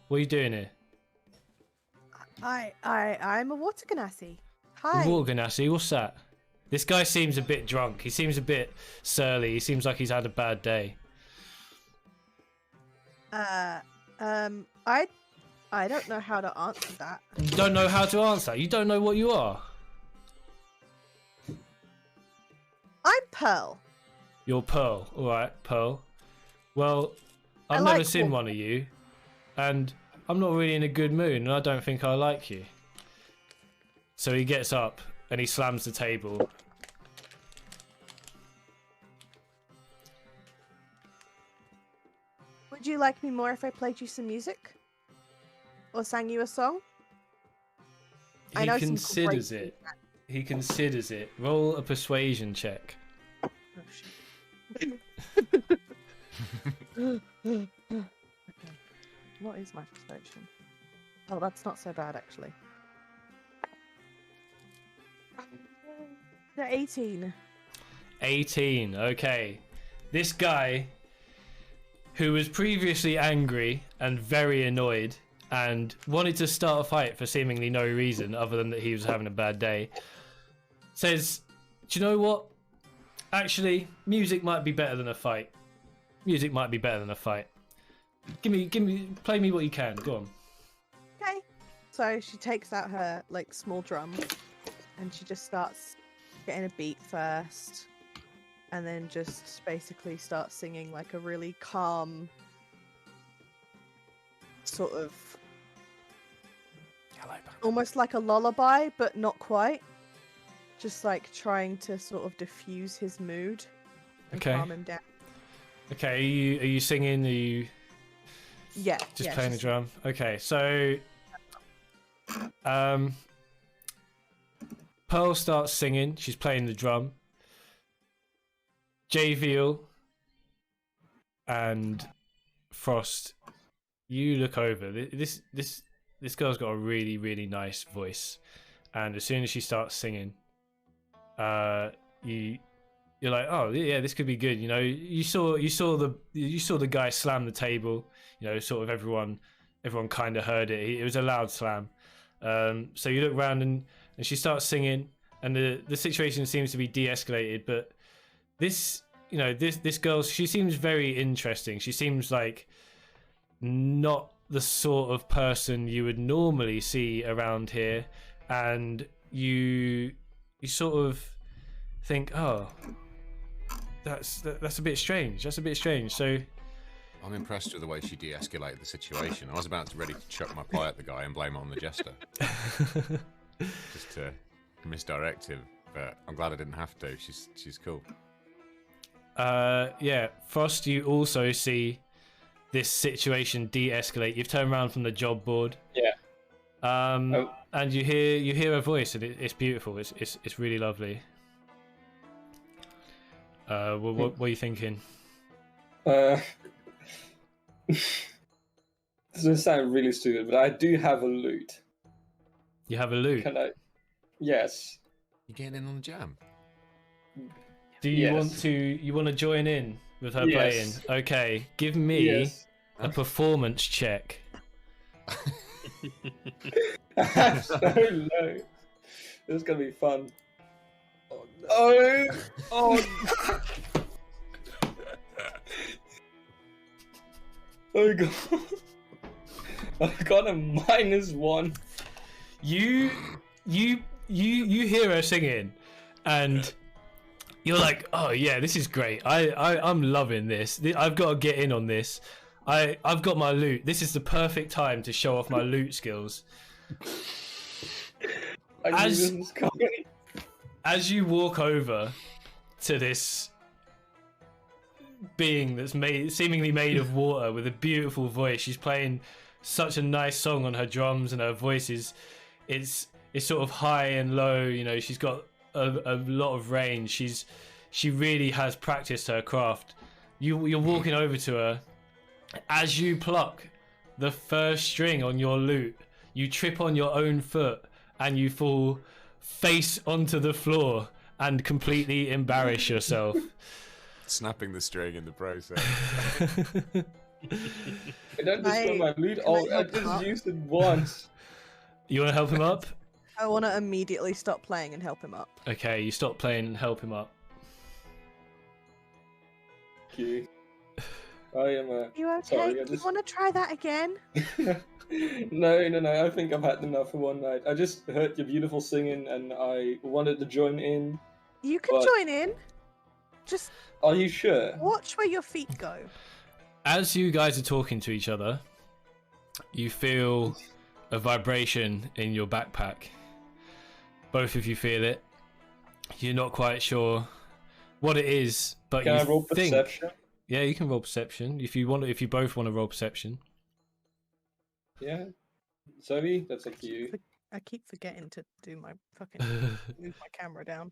What are you doing here?" I'm a water ganassi. Hi. Water ganassi, what's that? This guy seems a bit drunk. He seems a bit surly. He seems like he's had a bad day. I don't know how to answer that. You don't know how to answer. You don't know what you are. I'm Pearl. You're Pearl. All right, Pearl. Well, I've I never like seen water. one of you, and I'm not really in a good mood, and I don't think I like you. So he gets up and he slams the table. Would you like me more if I played you some music? Or sang you a song? I He know some considers great it. He considers it. Roll a persuasion check. Oh, shit. Okay. What is my persuasion? Oh, that's not so bad, actually. They're 18. 18. Okay. This guy, who was previously angry and very annoyed and wanted to start a fight for seemingly no reason other than that he was having a bad day, says, do you know what? Actually, music might be better than a fight. Music might be better than a fight. Play me what you can. Go on. Okay. So she takes out her like small drum and she just starts getting a beat first and then just basically starts singing like a really calm sort of almost like a lullaby, but not quite. Just like trying to sort of diffuse his mood and calm him down. Okay, are you singing? Are you just playing the drum? Okay, so Pearl starts singing. She's playing the drum. Javiel and Frost, you look over. This girl's got a really, really nice voice, and as soon as she starts singing, you're like, oh yeah, this could be good. You know, you saw the guy slam the table. You know, sort of everyone kind of heard it. It was a loud slam. So you look around and she starts singing, and the situation seems to be de-escalated. But this girl, she seems very interesting. She seems like not the sort of person you would normally see around here, and you sort of think, oh, that's a bit strange. That's a bit strange. So I'm impressed with the way she de-escalated the situation. I was ready to chuck my pie at the guy and blame it on the jester, just to misdirect him. But I'm glad I didn't have to. She's cool. Yeah, Frost, you also see this situation de-escalate. You've turned around from the job board. Yeah. And you hear her voice, and it's beautiful. It's really lovely. What are you thinking? This is gonna sound really stupid, but I do have a lute. You have a lute. Can I? Yes. You getting in on the jam? Do you Yes. want to join in with her Yes. playing? Okay, give me Yes. a performance check. So low. This is gonna be fun. Oh, oh, oh god! I got a -1. You hear her singing, and you're like, oh yeah, this is great. I'm loving this. I've got to get in on this. I've got my lute. This is the perfect time to show off my lute skills. I knew this was coming. As you walk over to this being that's seemingly made of water with a beautiful voice, she's playing such a nice song on her drums, and her voice is it's sort of high and low. You know, she's got a lot of range. She really has practiced her craft. You're walking over to her. As you pluck the first string on your lute, you trip on your own foot and you fall face onto the floor and completely embarrass yourself. Snapping the string in the process. I don't destroy my lute. I just used it once. You want to help him up? I want to immediately stop playing and help him up. Okay, you stop playing and help him up. Thank you. I am You okay? Sorry, Do you want to try that again? No. I think I've had enough for one night. I just heard your beautiful singing and I wanted to join in. You can But- join in. Just Are you sure? watch where your feet go. As you guys are talking to each other, you feel a vibration in your backpack. Both of you feel it. You're not quite sure what it is, but Can you I roll think perception? Yeah, you can roll perception if you want. If you both want to roll perception. Yeah. Zoe, that's up to you. I keep forgetting to do my fucking move my camera down.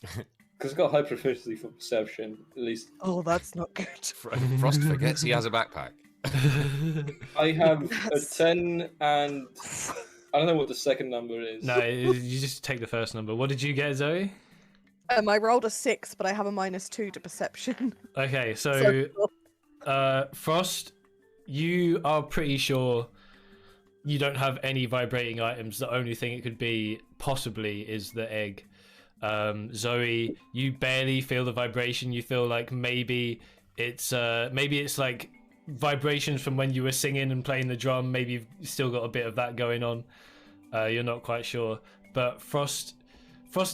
Because it's got high proficiency for perception, at least. Oh, that's not good. Frost forgets he has a backpack. I have a That's- 10 and I don't know what the second number is. No, you just take the first number. What did you get, Zoe? I rolled a 6, but I have a -2 to perception. Okay, so Frost, you are pretty sure you don't have any vibrating items. The only thing it could be possibly is the egg. Zoe, you barely feel the vibration. You feel like maybe it's like vibrations from when you were singing and playing the drum. Maybe you've still got a bit of that going on. You're not quite sure, but Frost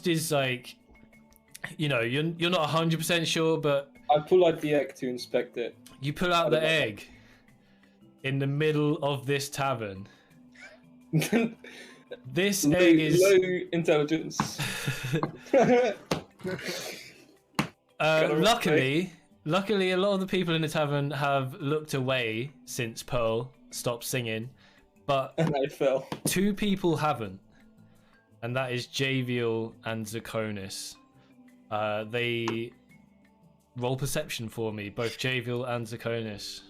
is like, you know, you're not 100% sure, but I pull out the egg to inspect it. you pull out the egg in the middle of this tavern. This egg is low intelligence. luckily, a lot of the people in the tavern have looked away since Pearl stopped singing, but And I fell. 2 people haven't, and that is Javiel and Zakonis. They roll perception for me, both Javiel and Zakonis.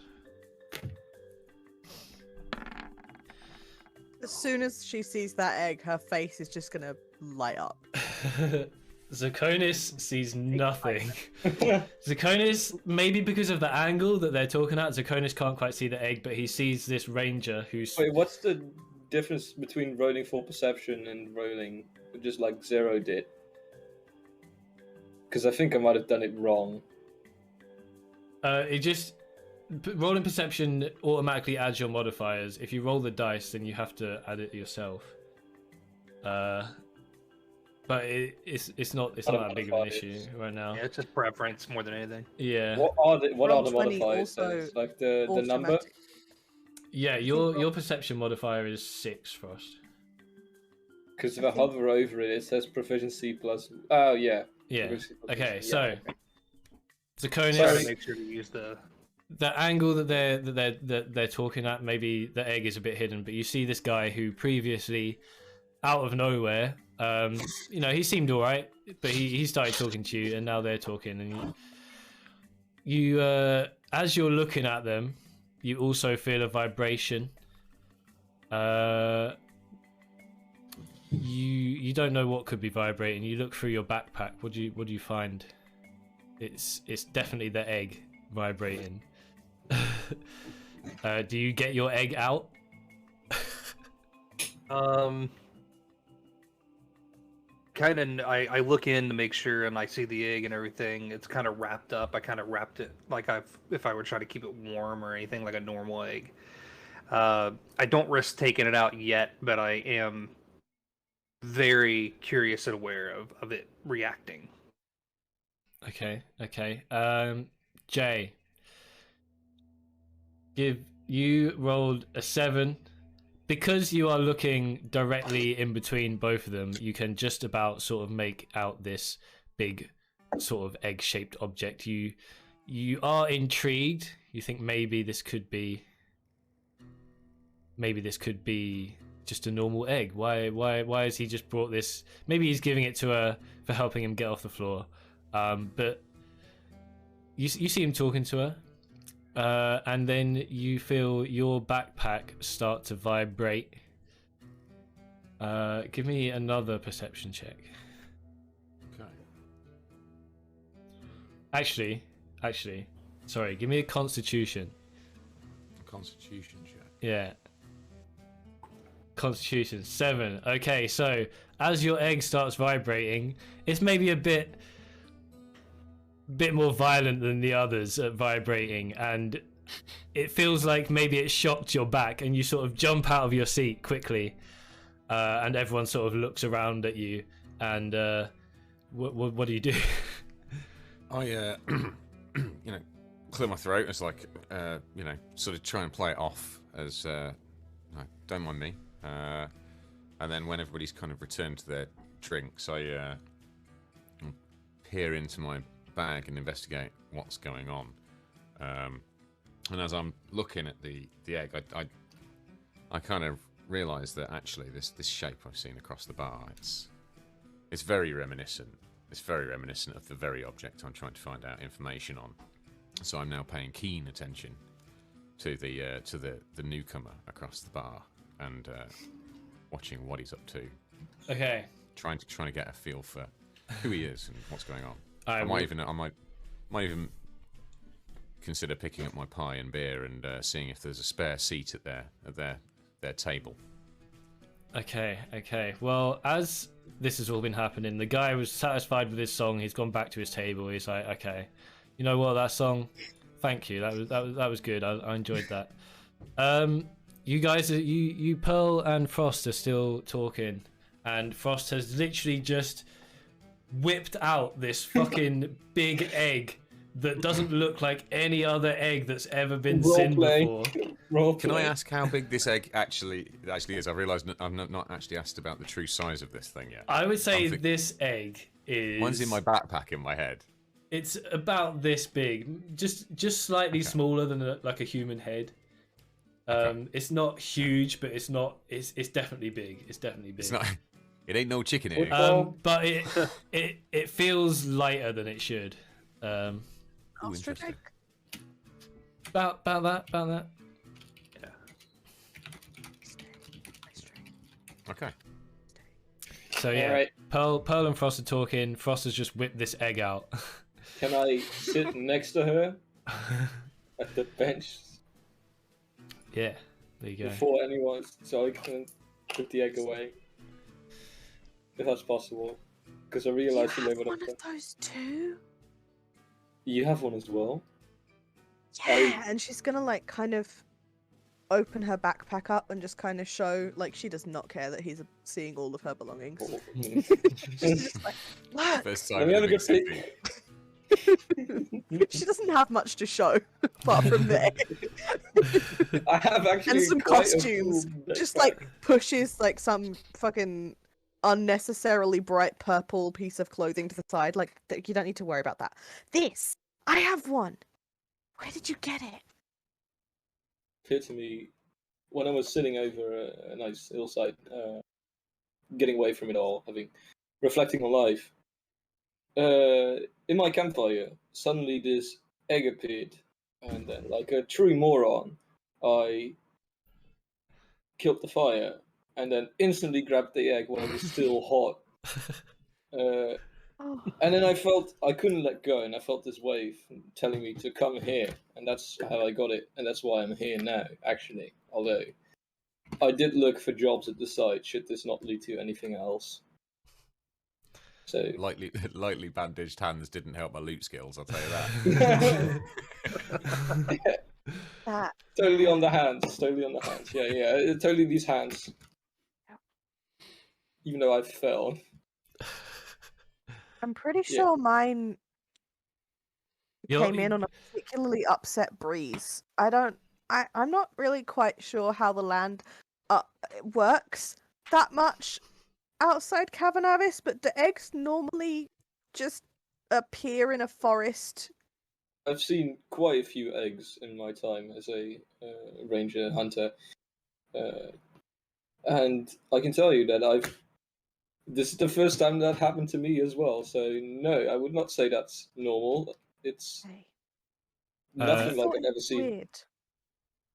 As soon as she sees that egg, her face is just gonna light up. Zakonis sees nothing. Zakonis, maybe because of the angle that they're talking at, Zakonis can't quite see the egg, but he sees this ranger who's... Wait, what's the difference between rolling for perception and rolling just like Zero did? Because I think I might have done it wrong. Rolling perception automatically adds your modifiers. If you roll the dice, then you have to add it yourself. But it's not that big of an issue right now. Yeah, it's just preference more than anything. Yeah. What are the Roll 20 modifiers? also Then? Like the number? Automatic. Yeah, your perception modifier is 6, Frost. Because if I hover over it, it says proficiency plus. Oh yeah. Yeah. Proficiency plus Okay, yeah, so okay. Zakonis, Sorry. Make sure to use the. the angle that they're talking at, maybe the egg is a bit hidden, but you see this guy who previously, out of nowhere, you know, he seemed all right, but he started talking to you, and now they're talking, and you as you're looking at them, you also feel a vibration. You don't know what could be vibrating. You look through your backpack. What do you find? It's definitely the egg vibrating. Do you get your egg out? Kind of. I look in to make sure, and I see the egg and everything. It's kind of wrapped up. I kind of wrapped it like if I were trying to keep it warm or anything like a normal egg. I don't risk taking it out yet, but I am very curious and aware of it reacting. Okay. Jay, you rolled a 7. Because you are looking directly in between both of them, you can just about sort of make out this big sort of egg-shaped object. You are intrigued. You think maybe this could be just a normal egg. Why has he just brought this? Maybe he's giving it to her for helping him get off the floor. But you see him talking to her. And then you feel your backpack start to vibrate. Give me another perception check. Okay. Actually, sorry. Give me a Constitution. Constitution check. Yeah. Constitution 7. Okay, so as your egg starts vibrating, it's maybe a bit more violent than the others at vibrating, and it feels like maybe it shocked your back, and you sort of jump out of your seat quickly, and everyone sort of looks around at you, and what do you do? I clear my throat. It's like sort of try and play it off as no, don't mind me. And then when everybody's kind of returned to their drinks, I peer into my bag and investigate what's going on. And as I'm looking at the egg, I kind of realise that actually this shape I've seen across the bar, it's very reminiscent. It's very reminiscent of the very object I'm trying to find out information on. So I'm now paying keen attention to the newcomer across the bar and watching what he's up to. Okay. Trying to get a feel for who he is and what's going on. I might even consider picking up my pie and beer and seeing if there's a spare seat at their table. Okay. Well, as this has all been happening, the guy was satisfied with his song. He's gone back to his table. He's like, okay, you know what, that song, thank you. That was good. I enjoyed that. You guys, you Pearl and Frost are still talking, and Frost has literally just whipped out this fucking big egg that doesn't look like any other egg that's ever been seen before. Can I ask how big this egg actually is? I realised I've not actually asked about the true size of this thing yet. I would say this egg is... Mine's in my backpack in my head. It's about this big, just slightly smaller than like a human head. It's not huge, but it's definitely big. It's definitely big. It's not. It ain't no chicken egg. But it feels lighter than it should. Ostrich egg. About that. Yeah. Okay. So yeah, Alright. Pearl and Frost are talking. Frost has just whipped this egg out. Can I sit next to her at the bench Yeah, there you go. before anyone, so I can put the egg away, if that's possible? Because I You realised you have know what one I'm of those too? You have one as well. Yeah, and she's gonna like kind of open her backpack up and just kind of show like she does not care that he's seeing all of her belongings. She's just like, look. First Let time me in have the a big good city. She doesn't have much to show apart from the egg. I have actually And some quite a costumes. cool Just backpack. like pushes like some fucking unnecessarily bright purple piece of clothing to the side. Like you don't need to worry about that. This, I have one. Where did you get it? appeared to me when I was sitting over a nice hillside, getting away from it all, reflecting on life. In my campfire, suddenly this egg appeared, and then, like a true moron, I killed the fire, and then instantly grabbed the egg when it was still hot. Oh, And then I felt I couldn't let go, and I felt this wave telling me to come here, and that's how I got it, and that's why I'm here now, actually. Although I did look for jobs at the site, should this not lead to anything else. So Lightly bandaged hands didn't help my loot skills, I'll tell you that. that. totally on the hands, Yeah, totally these hands. Even though I fell. I'm pretty Yeah. sure mine You're- came in on a particularly upset breeze. I'm not really quite sure how the land works that much outside Cavernavis, but do eggs normally just appear in a forest? I've seen quite a few eggs in my time as a ranger hunter, and I can tell you that this is the first time that happened to me as well. So no, I would not say that's normal. It's Okay. nothing like Thought I've it ever was seen. Weird.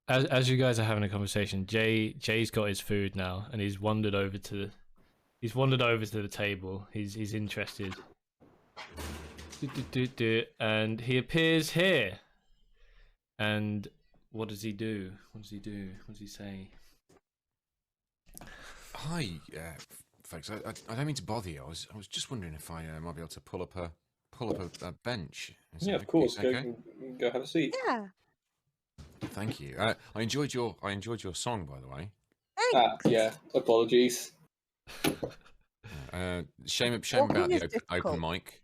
As you guys are having a conversation, Jay's got his food now, and he's wandered over to the table. He's interested. And he appears here. And what does he do? What does he say? Hi, folks. I don't mean to bother you. I was just wondering if I might be able to pull up a bench. Is Yeah, that of course. okay? Go have a seat. Yeah. Thank you. I enjoyed your song, by the way. Yeah. Apologies. Shame Walking about is the open difficult. mic,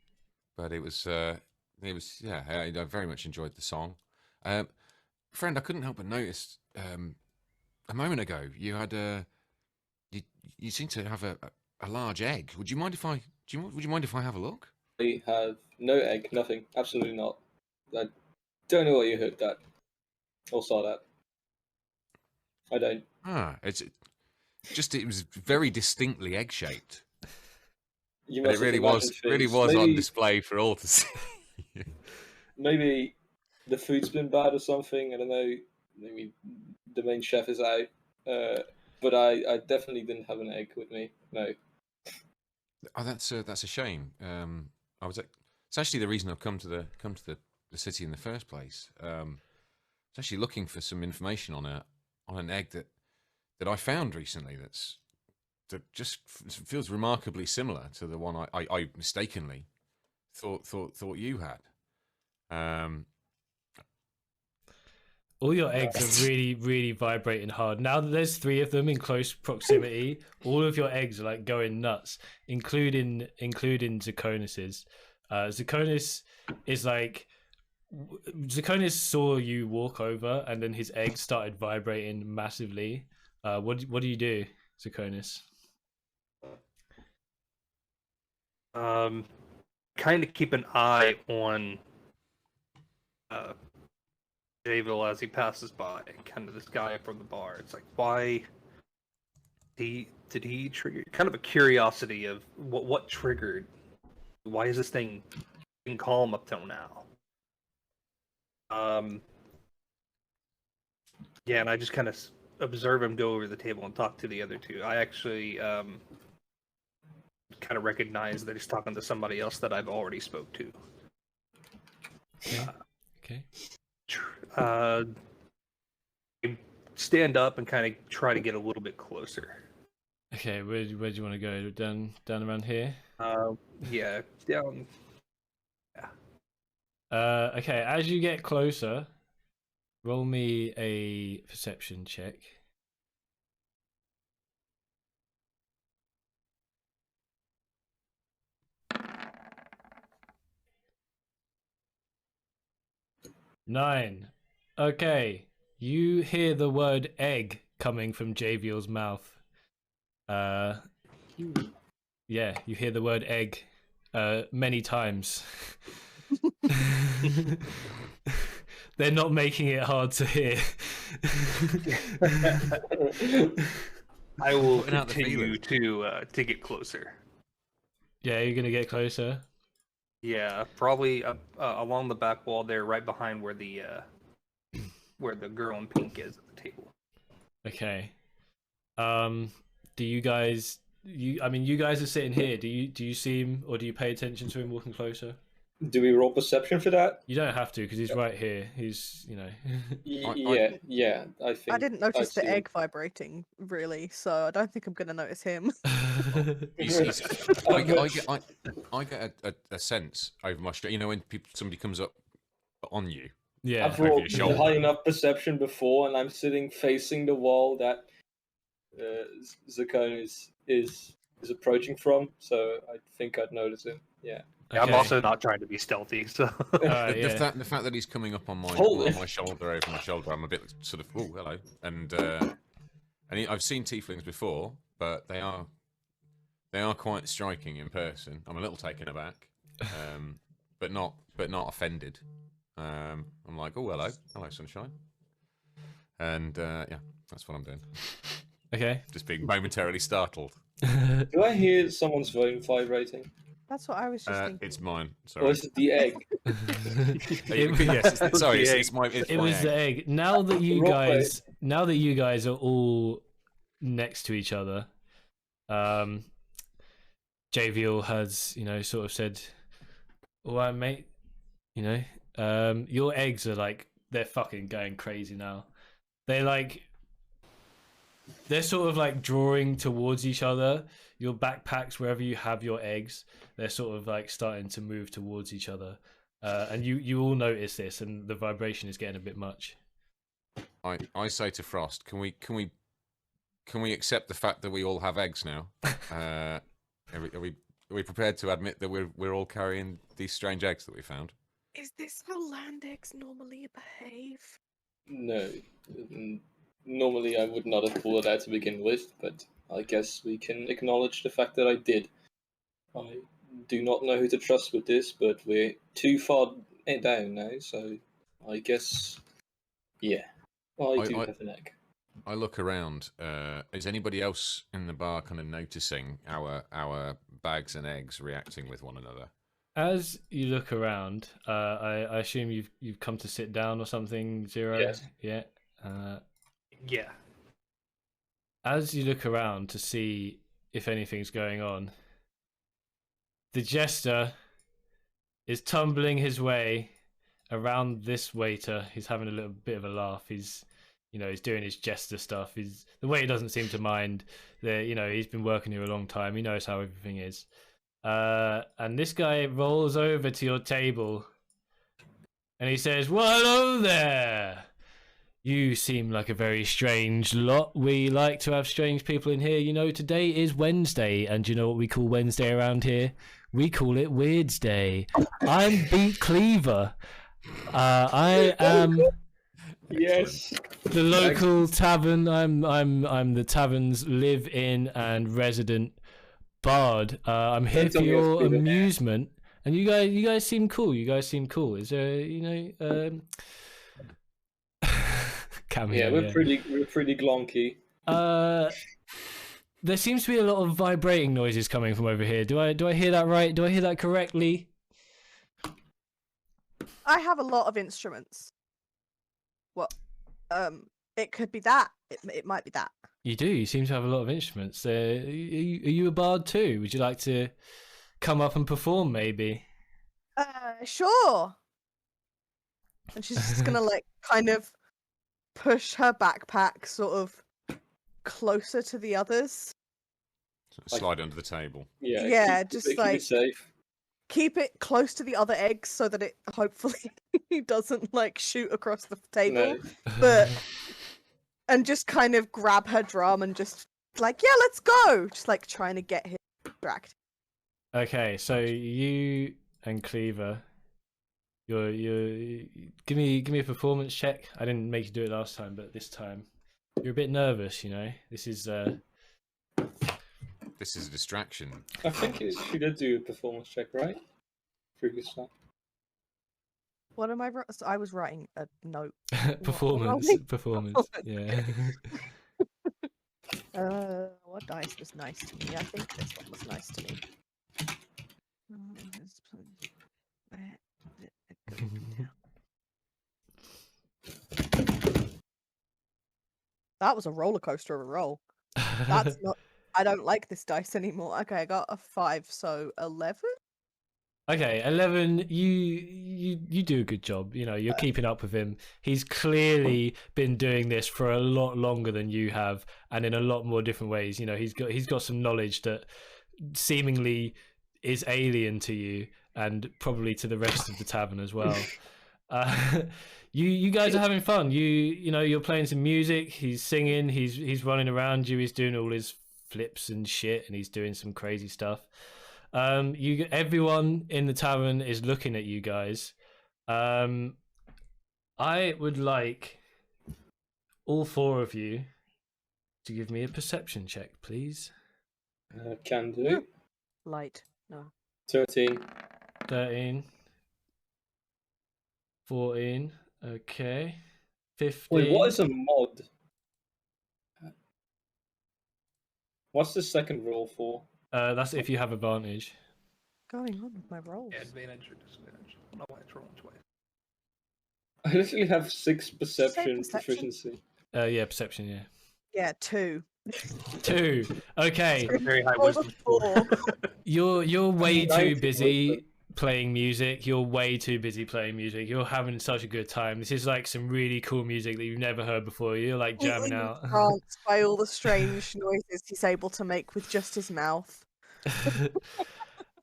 but it was yeah. I very much enjoyed the song. Friend, I couldn't help but notice a moment ago you had you seem to have a large egg. Would you mind if I have a look? I have no egg, nothing, absolutely not. I don't know what you heard that or saw that. I don't. It was very distinctly egg shaped. You And must it have really imagined was things. on display for all to see. Maybe the food's been bad or something. I don't know. Maybe the main chef is out. But I definitely didn't have an egg with me. No. Oh, that's a shame. It's actually the reason I've come to the city in the first place. It's actually looking for some information on an egg that I found recently. That just feels remarkably similar to the one I mistakenly thought you had. All your eggs are really, really vibrating hard. Now that there's 3 of them in close proximity, all of your eggs are like going nuts, including Zakonis's. Zakonis is like Zakonis saw you walk over, and then his eggs started vibrating massively. What do you do, Zakonis? Kind of keep an eye on Javel as he passes by, kind of this guy from the bar. It's like, why did he trigger? Kind of a curiosity of what triggered. Why is this thing being calm up till now? Yeah, and I just kind of observe him go over the table and talk to the other 2. I actually kind of recognize that he's talking to somebody else that I've already spoke to. Okay. Stand up and kind of try to get a little bit closer. Okay, where do you want to go? Down around here? Yeah, down. Okay, as you get closer, roll me a perception check. Nine. Okay, you hear the word egg coming from Javiel's mouth. Yeah, you hear the word egg many times. They're not making it hard to hear. I will continue to get closer. Yeah, you're gonna get closer. Yeah, probably along the back wall there, right behind where the girl in pink is at the table. Okay. Do you guys? You guys are sitting here. Do you see him, or do you pay attention to him walking closer? Do we roll perception for that? You don't have to, because he's right here. He's, Yeah. I think I didn't notice the see him. egg vibrating, really, so I don't think I'm going to notice him. I get a sense over my shoulder. You know, when somebody comes up on you. Yeah. I've rolled high enough perception before, and I'm sitting facing the wall that Zakonis is approaching from, so I think I'd notice him. Yeah. Okay. I'm also not trying to be stealthy, so the fact that he's coming up on my shoulder, over my shoulder, I'm a bit sort of, oh, hello, and I've seen tieflings before, but they are quite striking in person. I'm a little taken aback, but not offended. I'm like, oh, hello, sunshine, and yeah, that's what I'm doing. Okay. Just being momentarily startled. Do I hear someone's phone vibrating? That's what I was just thinking. It's mine. Sorry. Or is it the egg? Yes. It's my. It was the egg. Now that you guys are all next to each other, Javiel has, sort of said, "All right, mate. Your eggs are like, they're fucking going crazy now. They're sort of like drawing towards each other. Your backpacks, wherever you have your eggs, they're sort of like starting to move towards each other. And you all notice this, and the vibration is getting a bit much." I say to Frost, can we accept the fact that we all have eggs now? Are we prepared to admit that we're all carrying these strange eggs that we found? Is this how land eggs normally behave? No. Normally I would not have pulled it out to begin with, but I guess we can acknowledge the fact that I did. I do not know who to trust with this, but we're too far down now, so I guess, yeah, I do have an egg. I look around. Is anybody else in the bar kind of noticing our bags and eggs reacting with one another? As you look around, I assume you've come to sit down or something, Zero? Yes. Yeah. Yeah. As you look around to see if anything's going on, the jester is tumbling his way around this waiter. He's having a little bit of a laugh. He's doing his jester stuff. The waiter doesn't seem to mind. He's been working here a long time. He knows how everything is. And this guy rolls over to your table and he says, "Well, hello there. You seem like a very strange lot. We like to have strange people in here. Today is Wednesday, and do you know what we call Wednesday around here? We call it Weirds Day. I'm Beat Cleaver. I am Yes. the local tavern. I'm the tavern's live-in and resident bard. I'm here for your amusement, and you guys seem cool. Is there cameo, Yeah, we're pretty glonky. There seems to be a lot of vibrating noises coming from over here. Do I hear that right? Do I hear that correctly? I have a lot of instruments. What? It could be that. It might be that. You do. You seem to have a lot of instruments. Are you a bard too? Would you like to come up and perform, maybe? Sure. And she's just gonna kind of push her backpack sort of closer to the others. Slide under the table. Yeah, keep just it safe. keep it close to the other eggs so that it hopefully doesn't shoot across the table. No. And just kind of grab her drum and just yeah, let's go. Just trying to get him distracted. Okay, so you and Cleaver, you give me a performance check. I didn't make you do it last time, but this time you're a bit nervous. This is This is a distraction. I think she did do a performance check, right? Previous time. What am I? So I was writing a note. performance. Yeah. What dice was nice to me? I think this one was nice to me. That was a roller coaster of a roll. That's not. I don't like this dice anymore. Okay, I got a 5, so 11. Okay, 11. You do a good job. You're keeping up with him. He's clearly been doing this for a lot longer than you have, and in a lot more different ways. He's got some knowledge that seemingly is alien to you, and probably to the rest of the tavern as well. You guys are having fun. You're playing some music. He's singing. He's running around you. He's doing all his flips and shit, and he's doing some crazy stuff. Everyone in the tavern is looking at you guys. I would like all 4 of you to give me a perception check, please. Can do. Light. No. 13. 13. 14. Okay. 15. Wait, what is a mod? What's the second roll for? That's if you have advantage. Going on with my rolls. Yeah, advantage or disadvantage. I don't know why it's rolling twice. I literally have 6 perception perception? proficiency. Yeah, perception, yeah. Yeah, 2. 2. Okay. Very high Rolled a wisdom. 4. You're way 90 too busy playing music. You're You're having such a good time. This is some really cool music that you've never heard before. You're jamming out. Entranced by all the strange noises he's able to make with just his mouth.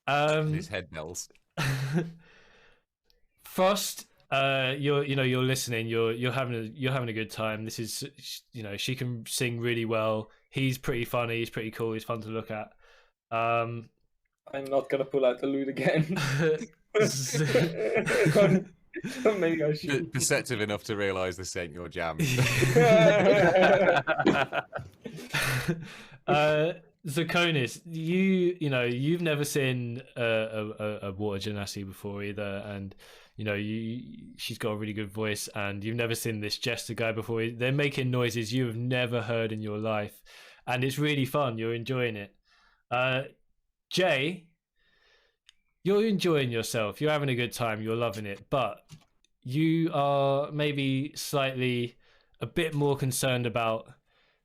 His head bells. Frost, you're listening. You're having a good time. This is she can sing really well. He's pretty funny. He's pretty cool. He's fun to look at. I'm not gonna pull out the loot again. Maybe I should. Perceptive enough to realise this ain't your jam. Zakonis, you've never seen a water genasi before either, and she's got a really good voice, and you've never seen this jester guy before. They're making noises you have never heard in your life, and it's really fun. You're enjoying it. Jay, you're enjoying yourself. You're having a good time. You're loving it, but you are maybe slightly a bit more concerned about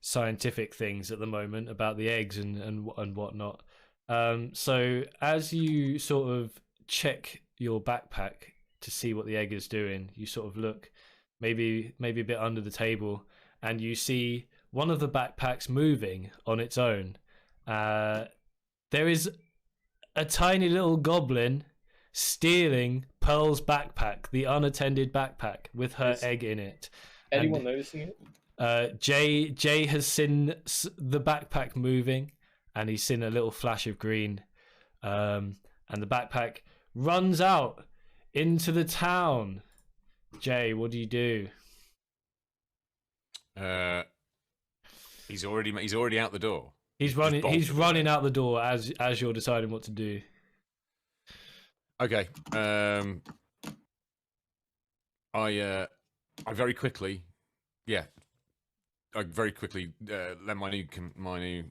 scientific things at the moment, about the eggs and whatnot. So as you sort of check your backpack to see what the egg is doing, you sort of look maybe a bit under the table, and you see one of the backpacks moving on its own. There is a tiny little goblin stealing Pearl's backpack, the unattended backpack with her egg in it. Anyone noticing it? Jay has seen the backpack moving, and he's seen a little flash of green, and the backpack runs out into the town. Jay, what do you do? He's already out the door. He's running out the door as you're deciding what to do. Okay. I very quickly, I very quickly let my new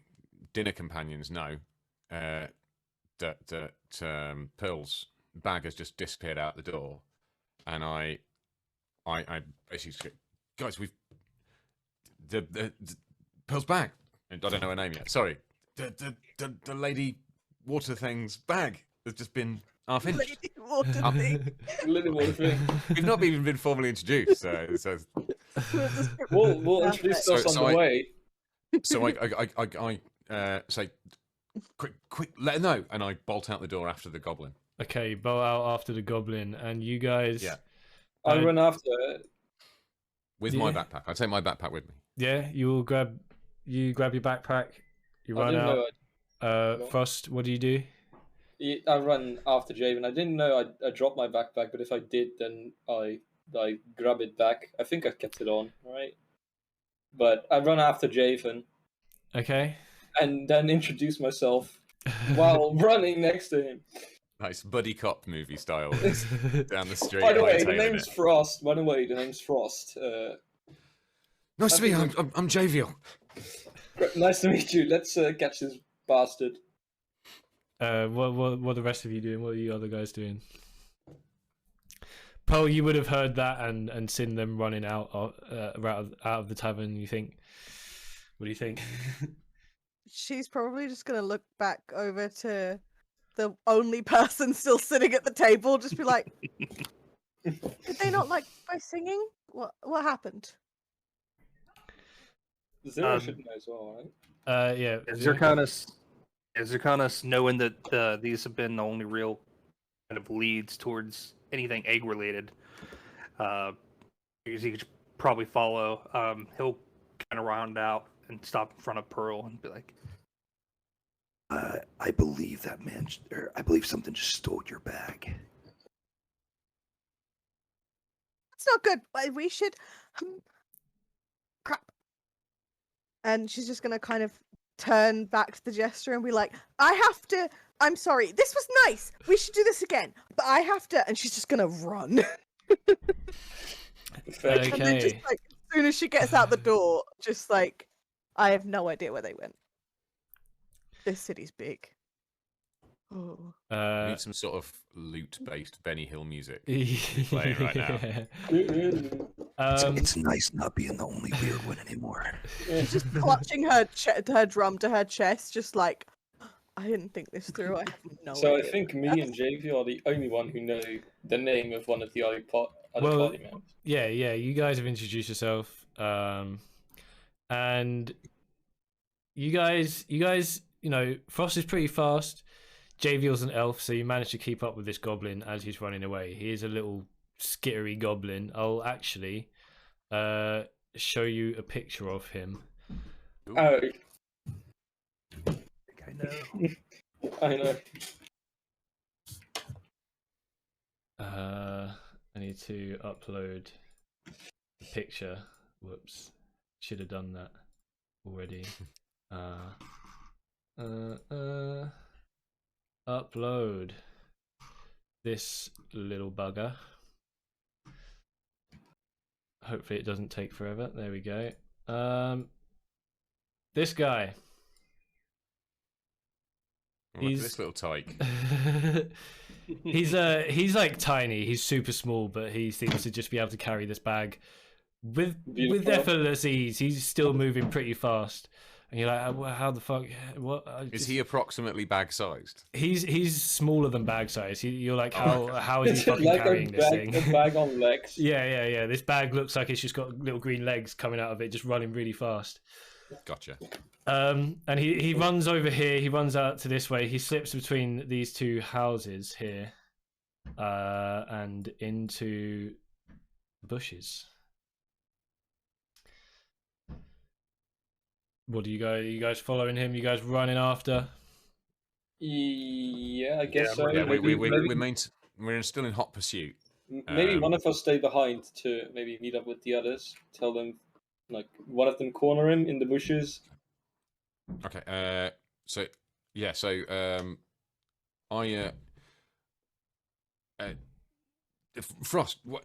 dinner companions know that Pearl's bag has just disappeared out the door, and I basically said, guys, we've the Pearl's bag. I don't know her name yet. Sorry, the lady water thing's bag has just been half inch. Lady water thing. Little water thing. We've not even been formally introduced, so We'll introduce us on the way. So I say, quick, let her know, and I bolt out the door after the goblin. Okay, you bow out after the goblin, and you guys. Yeah. I run after with my backpack. I take my backpack with me. Yeah, you grab your backpack. You run out. Frost, what do you do? I run after Javen. I didn't know I dropped my backpack, but if I did, then I grab it back. I think I kept it on, right? But I run after Javen. Okay. And then introduce myself while running next to him. Nice buddy cop movie style down the street. By the way, the name's Frost. By the way, the name's Frost. Nice to meet you. I'm Javiel. Nice to meet you. Let's catch this bastard. What are the rest of you doing? What are you other guys doing? Pearl, you would have heard that and seen them running out of the tavern. You think? What do you think? She's probably just gonna look back over to the only person still sitting at the table, just be like, "Did they not like my singing? What happened?" Zero should know as well, right? Yeah. Zirconis, knowing that these have been the only real kind of leads towards anything egg related, because he could probably follow. He'll kind of round out and stop in front of Pearl and be like, I believe that man, or I believe something just stole your bag. That's not good. We should. Crap. And she's just gonna kind of turn back to the jester and be like, I'm sorry, this was nice, we should do this again, but I have to, and she's just gonna run. Okay. And then just like, as soon as she gets out the door, just like, I have no idea where they went. This city's big. Oh. Need some sort of lute-based Benny Hill music playing right now. It's nice not being the only weird one anymore. Just clutching her drum to her chest, just like, I didn't think this through. I have no idea. So I think me and JV are the only one who know the name of one of the other party members. Yeah, you guys have introduced yourself, and you guys, Frost is pretty fast. JVL's an elf, so you managed to keep up with this goblin as he's running away. He is a little skittery goblin. I'll actually show you a picture of him. Oh. I know. I know. I need to upload the picture. Whoops. Should have done that already. Upload this little bugger. Hopefully it doesn't take forever. There we go. This guy. Look at this little tyke. He's like tiny. He's super small, but he seems to just be able to carry this bag with effortless ease. He's still moving pretty fast. And you're like, how the fuck? What is he approximately bag sized? He's smaller than bag size. You're like, how is he fucking like carrying this thing? A bag on legs. Yeah. This bag looks like it's just got little green legs coming out of it, just running really fast. Gotcha. And he runs over here. He runs out to this way. He slips between these two houses here, and into bushes. What do you guys? Are you guys following him? You guys running after? Yeah, I guess so. Yeah, maybe, we're still in hot pursuit. Maybe one of us stay behind to maybe meet up with the others. Tell them, like, one of them corner him in the bushes. Okay. Frost, what?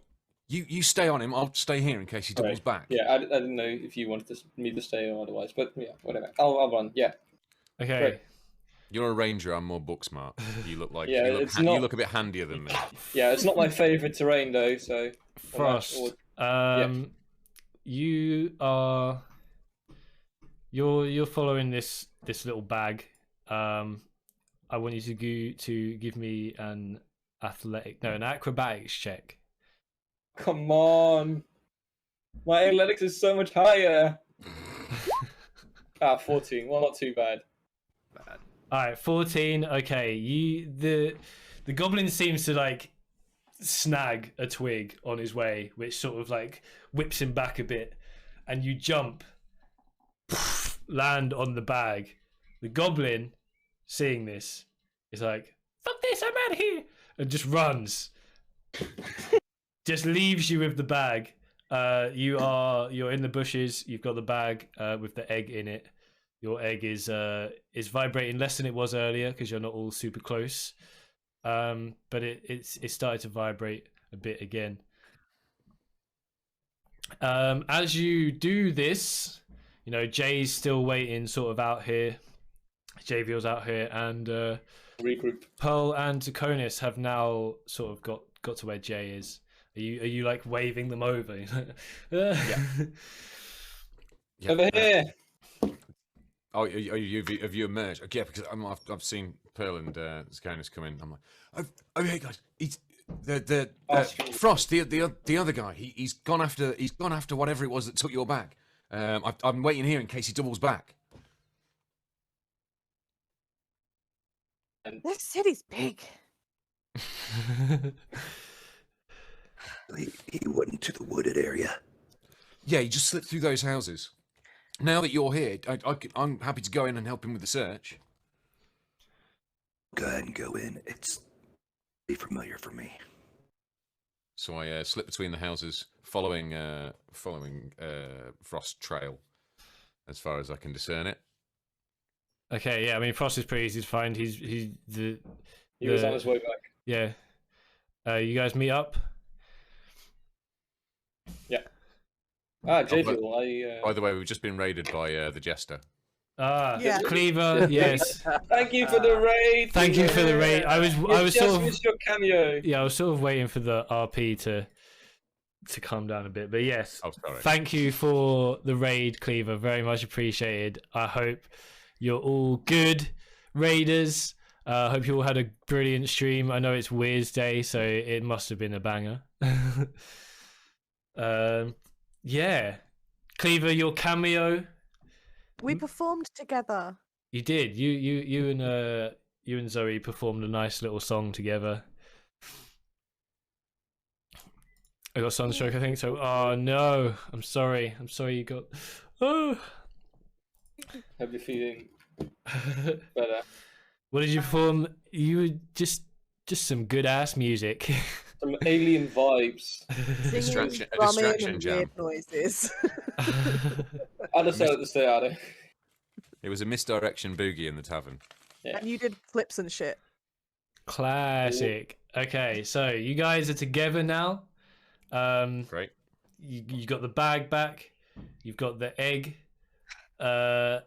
You stay on him. I'll stay here in case he doubles back. Yeah, I didn't know if you wanted me to stay or otherwise, but yeah, whatever. I'll run. Yeah. Okay. Great. You're a ranger. I'm more book smart. You look like Yeah, you look a bit handier than me. Yeah, it's not my favorite terrain though. So Frost. You are. You're following this little bag. I want you to give me an acrobatics check. Come on, my athletics is so much higher. 14. Well, not too bad. All right, 14. Okay, the goblin seems to like snag a twig on his way, which sort of like whips him back a bit, and you jump, land on the bag. The goblin, seeing this, is like, "Fuck this! I'm out of here!" and just runs. Just leaves you with the bag. You're in the bushes. You've got the bag with the egg in it. Your egg is vibrating less than it was earlier because you're not all super close. But it started to vibrate a bit again. As you do this, Jay's still waiting, sort of out here. Javiel's out here, and Regroup. Pearl and Taconis have now sort of got to where Jay is. Are you like waving them over? Yeah. Over here. Oh, have you emerged? Yeah, because I've seen Pearl and Taconis come in. I'm like, oh hey guys, he's the Frost, the other guy. He's gone after whatever it was that took your bag. I'm waiting here in case he doubles back. This city's big. He went into the wooded area. Yeah, he just slipped through those houses. Now that you're here, I'm happy to go in and help him with the search. Go ahead and go in. It's familiar for me. So I slip between the houses, following Frost's trail, as far as I can discern it. Okay, yeah. I mean, Frost is pretty easy to find. He was on his way back. Yeah. You guys meet up. Yeah. Javiel, By the way, we've just been raided by the Jester. Yeah. Cleaver, yes. Thank you for the raid. Thank you for the raid. I was sort of missed your cameo. Yeah, I was sort of waiting for the RP to calm down a bit, but yes. Oh, sorry. Thank you for the raid, Cleaver. Very much appreciated. I hope you're all good, raiders. I hope you all had a brilliant stream. I know it's Weir's Day, so it must have been a banger. Yeah, Cleaver, your cameo. We performed together. You did. You and Zoe performed a nice little song together. I got sunstroke, I think. So, oh no, I'm sorry. I'm sorry you got. Oh. Hope you're feeling better. What did you perform? You were just some good ass music. Some alien vibes. Singing, A drumming, distraction and jam. weird noises. I decided to stay out of it. It was a misdirection boogie in the tavern. Yeah. And you did flips and shit. Classic. Okay, so you guys are together now. Great. You got the bag back. You've got the egg. Javen.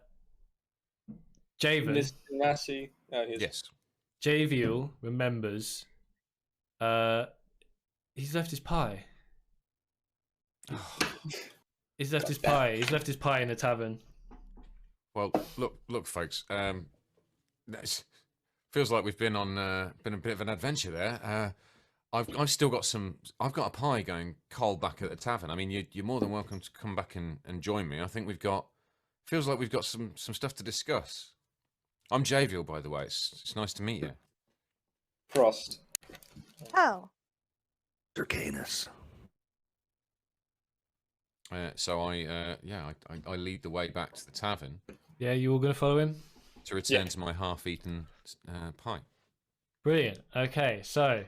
Mr. Massey. Yes. Javiel remembers. He's left his pie. He's left his pie. He's left his pie in the tavern. Well, look, folks. Feels like we've been on been a bit of an adventure there. I've still got some. I've got a pie going cold back at the tavern. I mean, you're more than welcome to come back and join me. I think we've got. Feels like we've got some stuff to discuss. I'm Javiel, by the way. It's nice to meet you. Frost. Hell. Zircanus. So I lead the way back to the tavern Yeah, you all gonna follow him? to return to my half-eaten pie. Brilliant. Okay, so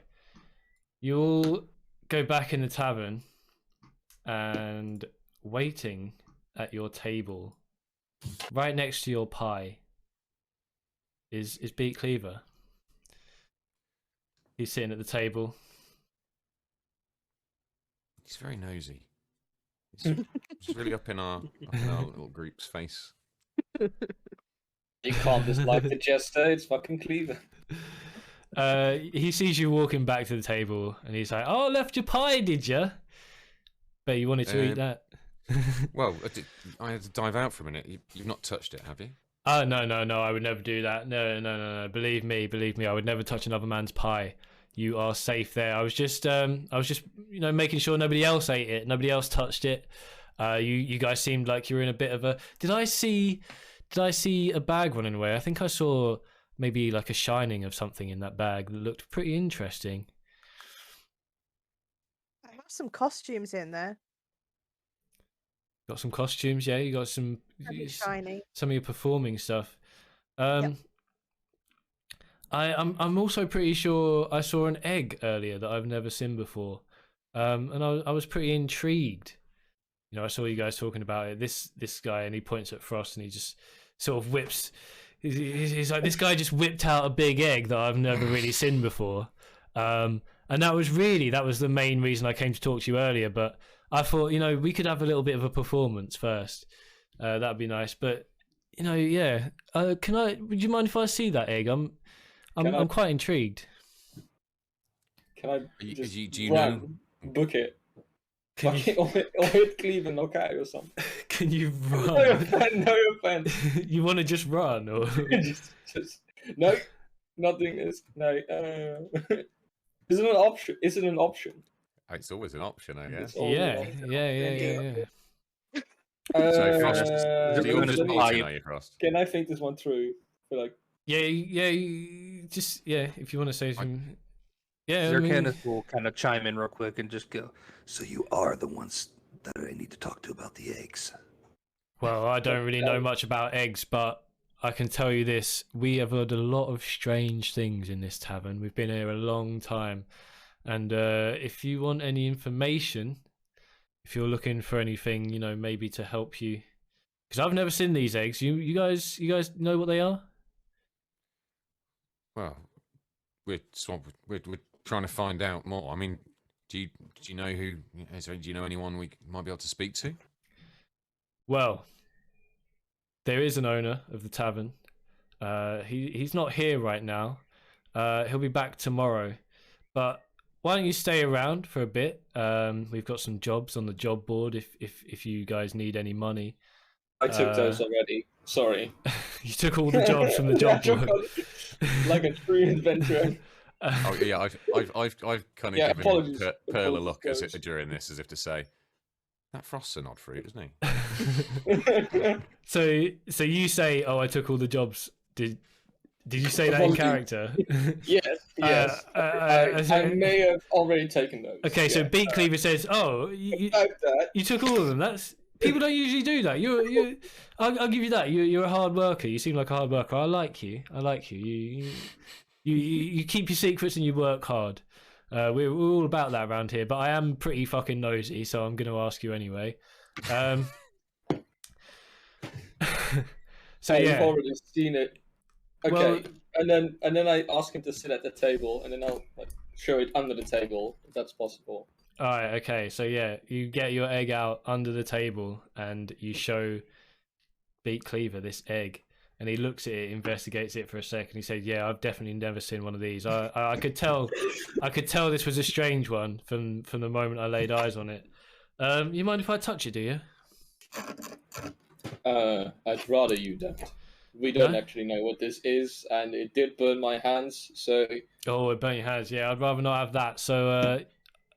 you all go back in the tavern, and waiting at your table, right next to your pie, is Beat Cleaver. He's sitting at the table. He's very nosy. He's really up in our little group's face. You can't dislike the jester. It's fucking Cleaver. He sees you walking back to the table, and he's like, "Oh, left your pie, did you? Bet you wanted to eat that." Well, I had to dive out for a minute. You've not touched it, have you? Oh, no, I would never do that. No. Believe me, I would never touch another man's pie. You are safe there. I was just making sure nobody else ate it, nobody else touched it. You guys seemed like you were in a bit of a. Did I see a bag running away? I think I saw maybe like a shining of something in that bag that looked pretty interesting. I have some costumes in there. Got some costumes, yeah. You got some Shiny. some of your performing stuff. Yep. I'm also pretty sure I saw an egg earlier that I've never seen before, and I was pretty intrigued. You know, I saw you guys talking about it. This guy, and he points at Frost, and he just sort of whips. He's like, this guy just whipped out a big egg that I've never really seen before, and that was the main reason I came to talk to you earlier. But I thought, you know, we could have a little bit of a performance first. That'd be nice. But you know, yeah. Would you mind if I see that egg? I'm quite intrigued. Can I Do just you know? book it? Can you, Or hit Cleaver, knock out or something. can you No run? offense, no offense. You want to just run, or just no, not doing this. No, is it an option? Is it an option? It's always an option, I guess. It's always an yeah. option. So Frost, Uh, you're just just pie. eating, are you, Frost? Can I think this one through? For like, just if you want to say something. Yeah, I mean, Zircanus will kind of chime in real quick and just go, So you are the ones that I need to talk to about the eggs. well, I don't really know much about eggs, but I can tell you this: we have heard a lot of strange things in this tavern. We've been here a long time, and if you want any information, if you're looking for anything, you know, maybe to help you, because I've never seen these eggs. You guys know what they are? Well, we're trying to find out more. I mean, do you know who? Do you know anyone we might be able to speak to? Well, there is an owner of the tavern. He's not here right now. He'll be back tomorrow. But why don't you stay around for a bit? We've got some jobs on the job board if you guys need any money. I took those already. Sorry. You took all the jobs from the job board. Like a true adventurer. Oh yeah, I've kind of Yeah, given apologies. Pearl a look Apologies. during this, as if to say, that Frost's an odd fruit, isn't he? So you say, "Oh, I took all the jobs." Did you say that in Apologies. character? Yes. I may have already taken those. Okay, so yeah. Beat Cleaver says, "Oh, you About that. took all of them. That's people don't usually do that. I'll give you that. You're a hard worker. You seem like a hard worker. I like you. You keep your secrets and you work hard. We're all about that around here. But I am pretty fucking nosy, so I'm going to ask you anyway. So You've yeah. already seen it. Okay, Well, and then I ask him to sit at the table, and then I'll like show it under the table if that's possible. all right. Okay. So yeah, you get your egg out under the table, and you show Beat Cleaver this egg, and he looks at it, investigates it for a second. He said, "Yeah, I've definitely never seen one of these. I could tell, this was a strange one from the moment I laid eyes on it. You mind if I touch it? Do you? I'd rather you don't. We don't No? actually know what this is, and it did burn my hands, so Oh, it burnt your hands. Yeah, I'd rather not have that. So,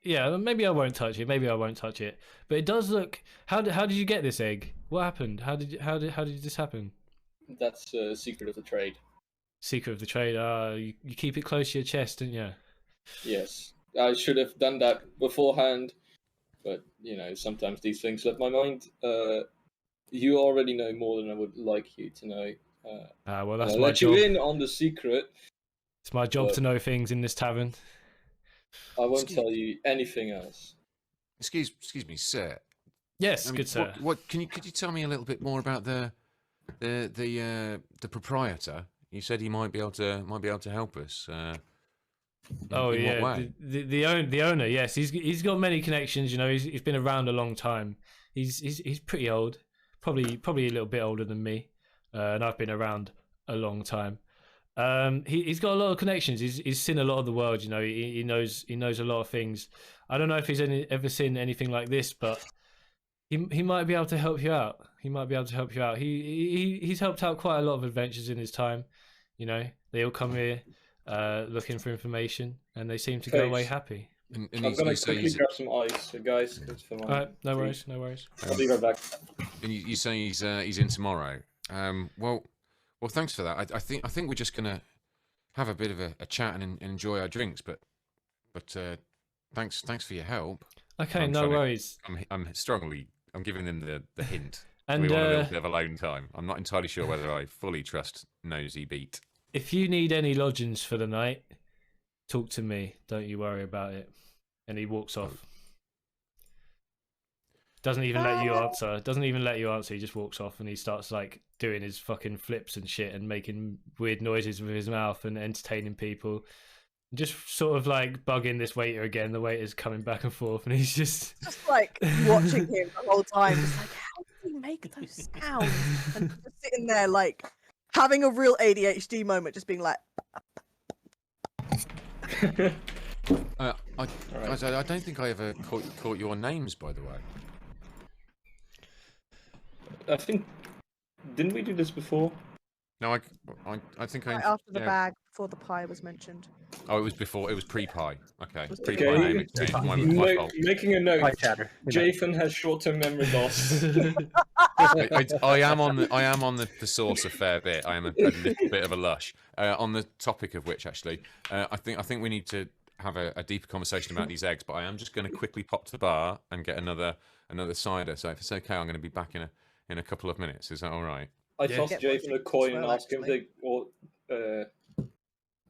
yeah, maybe I won't touch it. Maybe I won't touch it. But it does look. How did you get this egg? What happened? How did this happen? that's a secret of the trade. Secret of the trade. You keep it close to your chest, didn't you? Yes, I should have done that beforehand, but you know, sometimes these things slip my mind. You already know more than I would like you to know. Well, that's I'll my let job. you in on the secret. It's my job But- to know things in this tavern. I won't tell you anything else. Excuse me, sir. Yes, I mean, good sir. What could you tell me a little bit more about the proprietor? You said he might be able to help us. Oh in yeah, what way? the owner. Yes, he's got many connections. You know, he's been around a long time. He's pretty old, probably a little bit older than me, and I've been around a long time. He's got a lot of connections. He's seen a lot of the world. You know, he knows a lot of things. I don't know if he's ever seen anything like this, but he might be able to help you out. He's helped out quite a lot of adventures in his time. You know, they all come here looking for information, and they seem to go away Thanks. happy. And I'm gonna you say quickly grab some ice, guys. 'Cause for my All right, no drink. worries. I'll be right back. and you say he's in tomorrow. Well, thanks for that. I think we're just gonna have a bit of a chat and enjoy our drinks. But thanks for your help. Okay, I'm no trying to- worries. I'm giving them the hint. And We want a little bit of alone time. I'm not entirely sure whether I fully trust Nosy Beat. if you need any lodgings for the night, talk to me. Don't you worry about it. And he walks off. Doesn't even let you answer. He just walks off, and he starts like doing his fucking flips and shit, and making weird noises with his mouth and entertaining people. Just sort of like bugging this waiter again. The waiter's coming back and forth, and he's just like watching him the whole time. Just like, how does he make those sounds? And just sitting there, like having a real ADHD moment, just being like, Guys, I don't think I ever caught your names, by the way. I think didn't we do this before? No, I think right I. after the bag, before the pie was mentioned. Oh, it was before. It was pre-pie. Okay, Was pre-pie okay. name exchange. My fault. Making a note. Pie chatter. Jathan has short-term memory loss. I am on the source a fair bit. I am a little bit of a lush. On the topic of which, actually, I think we need to have a deeper conversation about these eggs. But I am just going to quickly pop to the bar and get another cider. So if it's okay, I'm going to be back in a couple of minutes. Is that all right? I Yeah. tossed Get Javen a one coin as and well, asked him actually. to.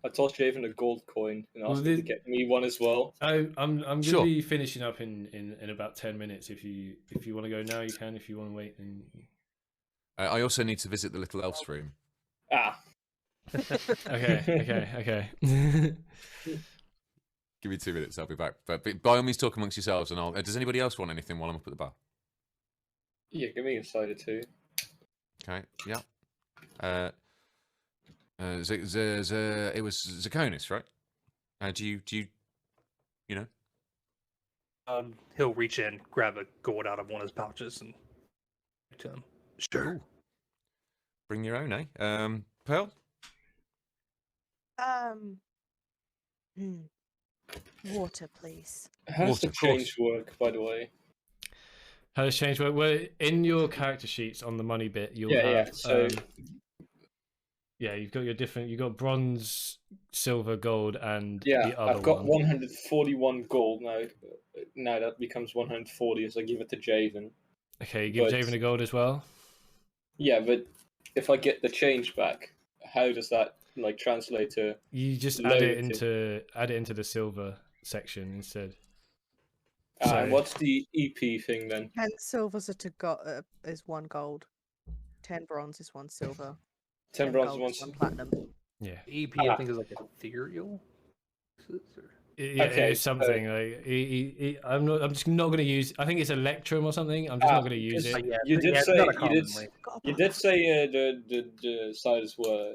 I tossed Javen a gold coin and Well, asked him to get me one as well. I'm gonna Sure. be finishing up in about 10 minutes. If you want to go now, you can. If you want to wait, then I also need to visit the little elf's room. Ah, okay. Give me 2 minutes. I'll be back. But by all means, talk amongst yourselves. And I'll. Does anybody else want anything while I'm up at the bar? yeah, give me a cider too. Okay. Yeah. It was Zakonis, right? Do you know? He'll reach in, grab a gold out of one of his pouches, and give it to him. Sure. Ooh. Bring your own, eh? Pearl? Water, please. How does Water, the of course. change work, by the way? How does change work? Well, in your character sheets on the money bit, you'll Yeah, have. so- Yeah, you've got your different. You've got bronze, silver, gold, and Yeah, the other I've got one. 141 gold now. Now that becomes 140 as I give it to Javen. Okay, you give but- Javen a gold as well. Yeah, but if I get the change back, how does that like translate to? You just Load add it into the silver section instead. And So- what's the EP thing then? 10 silvers is 1 gold. 10 bronze is 1 silver. 10 bronze, gold 1 is 1 platinum. Yeah. EP, I think, is like ethereal. Yeah, Okay, it's something like I'm not. I'm just not going to use. I think it's Electrum or something. I'm just not going to use because it. Yeah, You did it's say not a you common did link. you did say the sizes were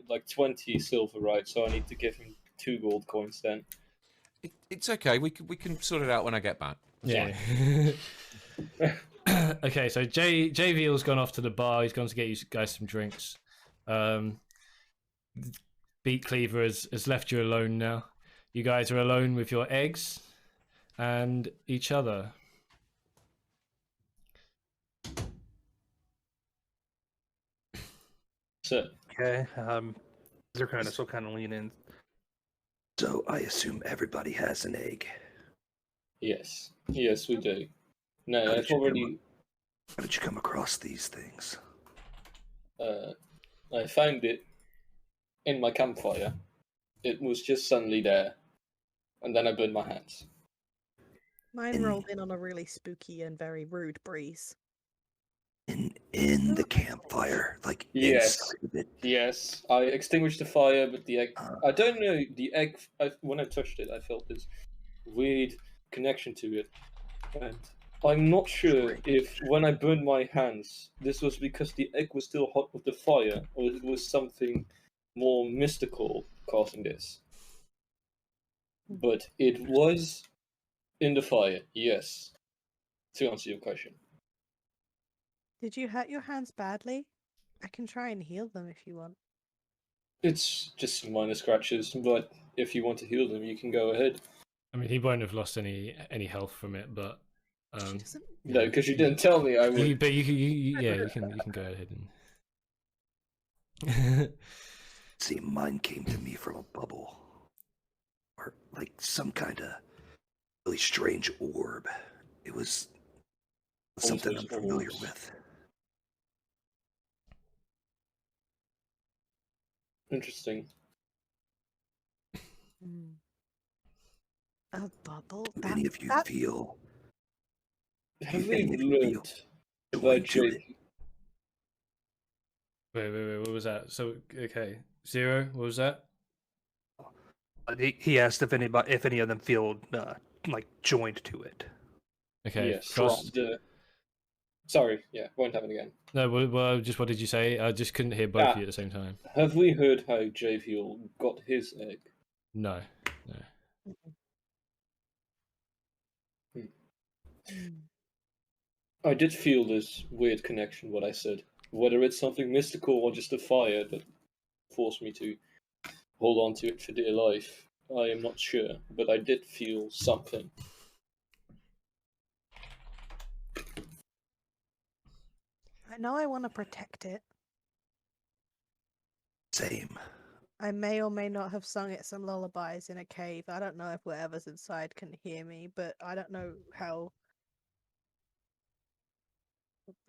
like 20 silver, right? So I need to give him 2 gold coins then. It's okay. We can sort it out when I get back. Yeah. Okay, so J Veal's gone off to the bar. He's gone to get you guys some drinks. Beat Cleaver has left you alone now. You guys are alone with your eggs and each other. So Okay. Zirconis will kind of lean in. So I assume everybody has an egg. yes, we do. No, How I've did you already How did you come across these things? I found it in my campfire. It was just suddenly there, and then I burned my hands. Mine rolled in on a really spooky and very rude breeze. In the campfire, like Yes. inside of it. Yes, I extinguished the fire, but the egg. Uh, I don't know the egg. When I touched it, I felt this weird connection to it, and I'm not sure if when I burned my hands, this was because the egg was still hot with the fire, or it was something more mystical causing this. But it was in the fire. Yes, to answer your question. Did you hurt your hands badly? I can try and heal them if you want. It's just some minor scratches, but if you want to heal them, you can go ahead. I mean, he won't have lost any health from it, but She doesn't. No, because you didn't tell me I would. but you can go ahead and. See, mine came to me from a bubble. Or like some kind of really strange orb. It was something I'm familiar with. Interesting. A bubble? Many of you feel Have we Any of you learned feel about joined to it. Jake? Wait, what was that? So, okay. Zero, what was that? He asked if any of them feel like joined to it. Okay, Yes, Frost. Sorry, yeah, won't happen again. No, well, just what did you say? I just couldn't hear both of you at the same time. Have we heard how Javiel got his egg? No. I did feel this weird connection, what I said. Whether it's something mystical or just a fire that forced me to hold on to it for dear life, I am not sure, but I did feel something. I know I want to protect it. same. I may or may not have sung it some lullabies in a cave. I don't know if whatever's inside can hear me, but I don't know how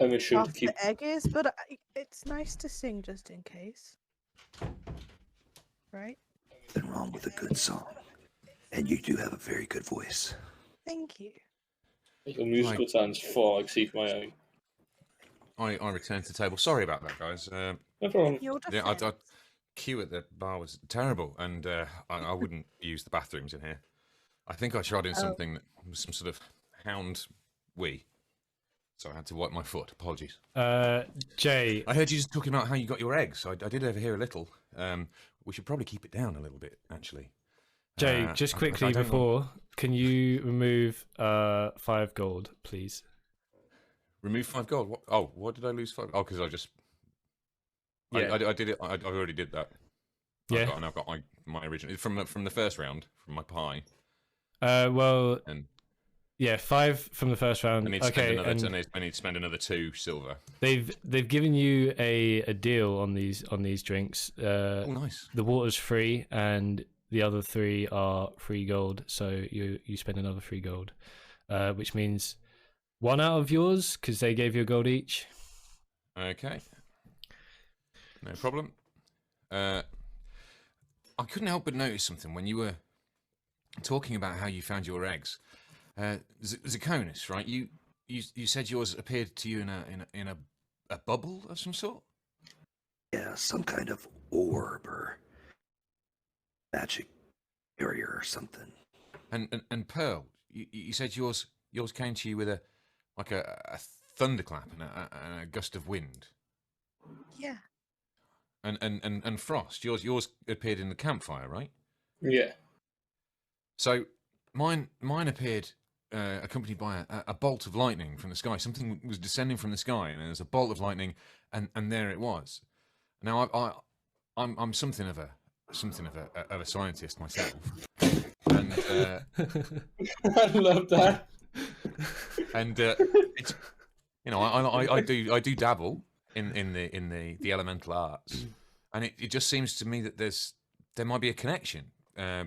I'm not sure to tough keep. the egg is, but it's nice to sing just in case. Right? Nothing wrong with a good song. And you do have a very good voice. Thank you. Your musical talents far exceed my own. I returned to the table. Sorry about that, guys. No problem. Your Yeah, defense. queue at the bar was terrible, and I wouldn't use the bathrooms in here. I think I tried in something that was some sort of hound wee, so I had to wipe my foot. Apologies. Jay, I heard you just talking about how you got your eggs. I did overhear a little. We should probably keep it down a little bit, actually. Jay, just I quickly don't know. before, can you remove 5 gold, please? Remove 5 gold. What did I lose 5? Oh, because I just. Yeah. I did it. I already did that. Yeah. I've got my original from the first round from my pie. Well, And yeah, 5 from the first round. I need to Okay, spend and another. I need to spend another 2 silver. they've given you a deal on these drinks. Oh, nice. The water's free, and the other 3 are free gold. So you spend another 3 gold, which means 1 out of yours because they gave you a gold each. Okay. No problem. I couldn't help but notice something when you were talking about how you found your eggs. Zakonis, right? You said yours appeared to you in a bubble of some sort? Yeah, some kind of orb or magic barrier or something. And Pearl, you said yours came to you with a thunderclap and a gust of wind. Yeah. And Frost, yours appeared in the campfire, right? Yeah. So mine appeared accompanied by a bolt of lightning from the sky. Something was descending from the sky, and there was a bolt of lightning, and there it was. Now I'm something of a scientist myself, and I love that. and it's, you know, I do dabble in the elemental arts, and it just seems to me that there might be a connection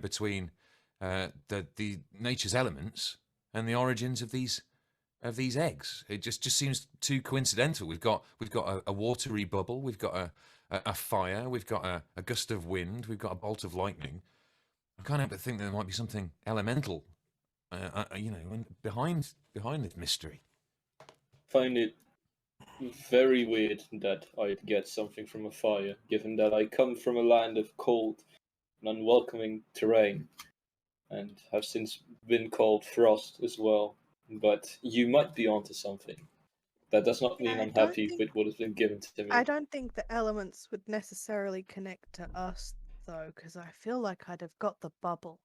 between the nature's elements and the origins of these eggs. It just seems too coincidental. We've got a watery bubble, we've got a fire, we've got a gust of wind, we've got a bolt of lightning. I can't help but think there might be something elemental, behind this mystery. Find it very weird that I'd get something from a fire, given that I come from a land of cold and unwelcoming terrain, and have since been called Frost as well. But you might be onto something. That does not mean I I'm don't happy think- with what has been given to me. I don't think the elements would necessarily connect to us, though, because I feel like I'd have got the bubble.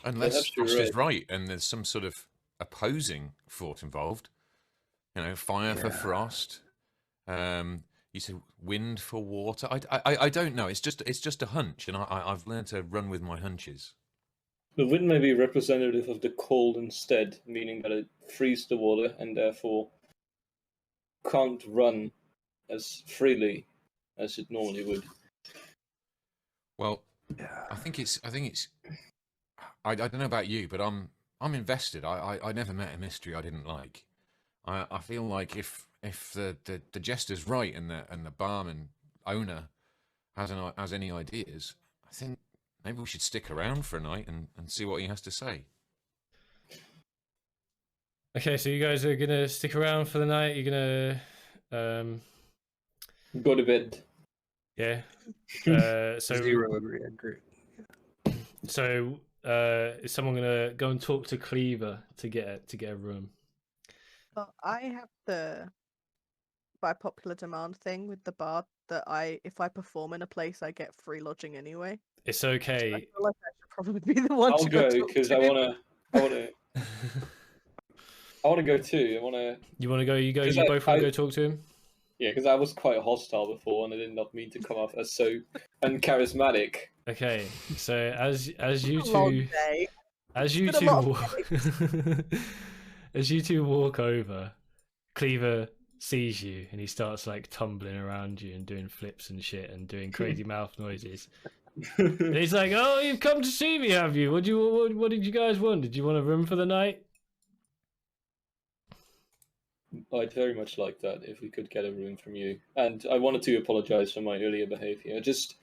Unless Perhaps you're Frost is right and there's some sort of opposing thought involved. You know, fire for Yeah. Frost. You said wind for water. I don't know. It's just a hunch, and I've learned to run with my hunches. The wind may be representative of the cold instead, meaning that it frees the water and therefore can't run as freely as it normally would. Well, Yeah. I think it's. I don't know about you, but I'm invested. I never met a mystery I didn't like. I feel like if the jester's right and the barman owner has any ideas, I think maybe we should stick around for a night and see what he has to say. Okay, so you guys are gonna stick around for the night. You're gonna, Go to bed. yeah. So Zero agree. So, is someone gonna go and talk to Cleaver to get a room? But I have the by popular demand thing with the bard that if I perform in a place, I get free lodging anyway. It's So I okay. feel like I should probably be the one I'll to go go talk because to I him. wanna go too. I wanna. You want to go? You go. 'Cause You I- both want I- to go talk to him? Yeah, because I was quite hostile before, and I did not mean to come off as so uncharismatic. Okay. So as you Long two day. as you It's two been a lot walk, as you two walk over, Cleaver sees you and he starts like tumbling around you and doing flips and shit and doing crazy mouth noises. And he's like, "Oh, you've come to see me, have you? What did you guys want? Did you want a room for the night?" I'd very much like that if we could get a room from you. And I wanted to apologize for my earlier behavior. Just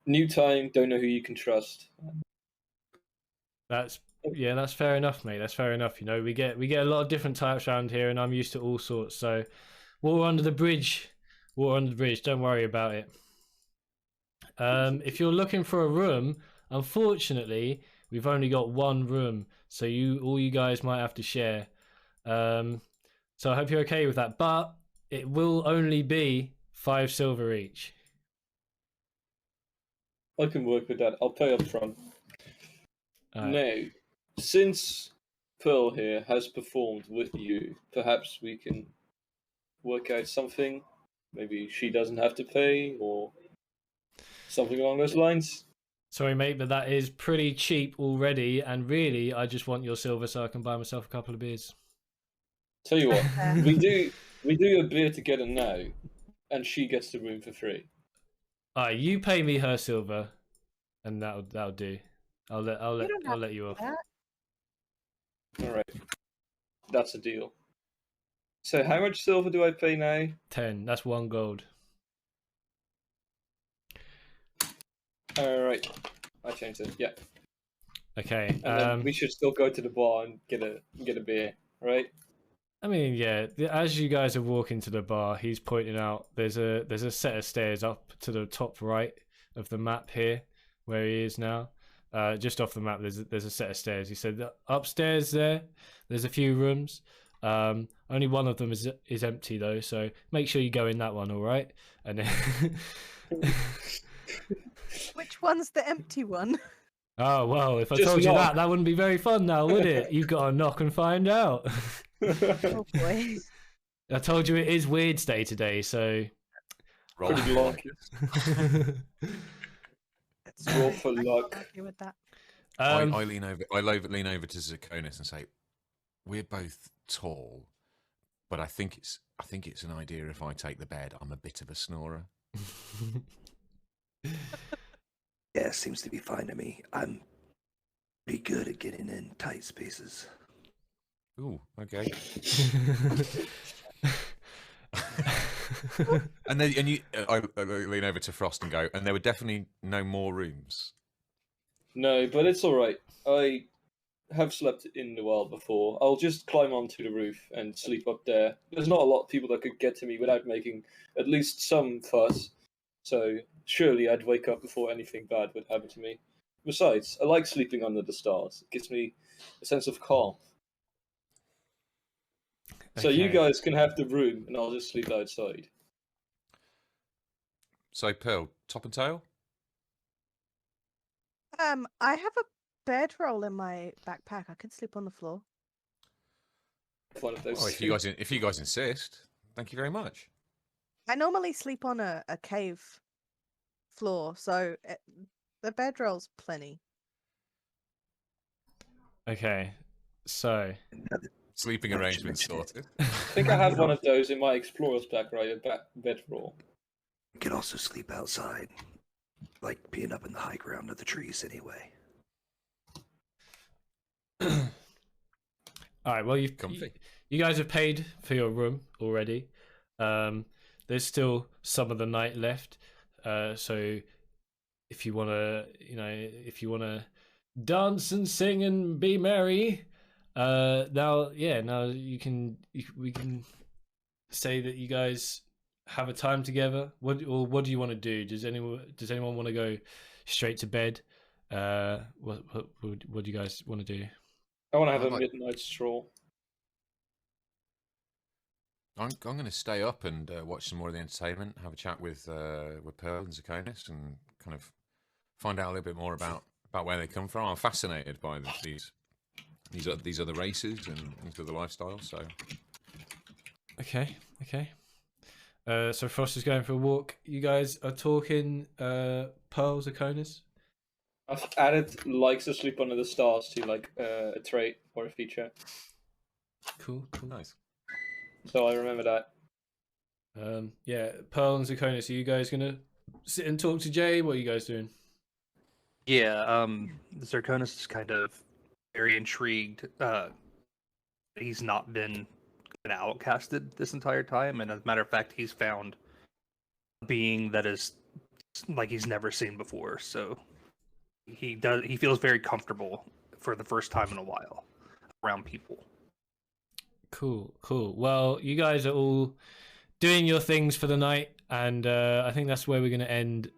new time, don't know who you can trust. That's fair enough, mate. That's fair enough. You know, we get a lot of different types around here, and I'm used to all sorts. So, water under the bridge. Don't worry about it. If you're looking for a room, unfortunately, we've only got one room, so all you guys might have to share. So I hope you're okay with that, but it will only be 5 silver each. I can work with that. I'll pay up front. Now, since Pearl here has performed with you, perhaps we can work out something. Maybe she doesn't have to pay, or something along those lines. Sorry, mate, but that is pretty cheap already, and really, I just want your silver so I can buy myself a couple of beers. Tell you what, we do a beer together now, and she gets the room for free. Alright, you pay me her silver, and that'll do. I'll don't let you off. that. All right, that's a deal. So, how much silver do I pay now? 10. That's 1 gold. All right, I changed it. Yeah, Okay. and then we should still go to the bar and get a beer, right? I mean, yeah. As you guys are walking to the bar, he's pointing out there's a set of stairs up to the top right of the map here, where he is now. Just off the map, there's a set of stairs. He said that upstairs there's a few rooms. Only one of them is empty though, so make sure you go in that one, all right? And then Which one's the empty one? oh well, if I Just told you knock. that wouldn't be very fun now, would it? You've got to knock and find out. Oh boy. I told you it is Weird Day today, so Roll. Pretty lucky. Roll for I can't luck. argue with that. I lean over. I lean over to Zakonis and say, "We're both tall, but I think it's an idea if I take the bed. I'm a bit of a snorer." Yeah, seems to be fine to me. I'm pretty good at getting in tight spaces. Ooh, okay. And I lean over to Frost and go, and there were definitely no more rooms. No, but it's all right. I have slept in the well before. I'll just climb onto the roof and sleep up there. There's not a lot of people that could get to me without making at least some fuss. So surely I'd wake up before anything bad would happen to me. Besides, I like sleeping under the stars. It gives me a sense of calm. So you Okay. guys can have the room, and I'll just sleep outside. So Pearl, top and tail. I have a bedroll in my backpack. I could sleep on the floor. One of those. Oh, if you guys insist, thank you very much. I normally sleep on a cave floor, so the bedroll's plenty. Okay, so Another Sleeping Not to arrangements mention it. sorted. I think I have one of those in my explorer's pack, right? A bedroll. You could also sleep outside, like being up in the high ground of the trees anyway. all right. Well, you Comfy. guys have paid for your room already. There's still some of the night left. So if you wanna, dance and sing and be merry, now we can say that you guys have a time together. What do you want to do? Does anyone want to go straight to bed? What do you guys want to do? I want to have I a like- midnight stroll. I'm going to stay up and watch some more of the entertainment, have a chat with Pearl and Zakonis, and kind of find out a little bit more about where they come from. I'm fascinated by these other races and these other lifestyles. So Okay. So Frost is going for a walk. You guys are talking Pearl, Zakonis? I've added likes to sleep under the stars to like a trait or a feature, Cool. nice. so I remember that. Yeah, Pearl and Zakonis, are you guys gonna sit and talk to Jay? What are you guys doing? Yeah, Zirconus is kind of very intrigued. He's not been kind of outcasted this entire time, and as a matter of fact, he's found a being that is like he's never seen before. So he feels very comfortable for the first time in a while around people. Cool. Well, you guys are all doing your things for the night, and I think that's where we're gonna end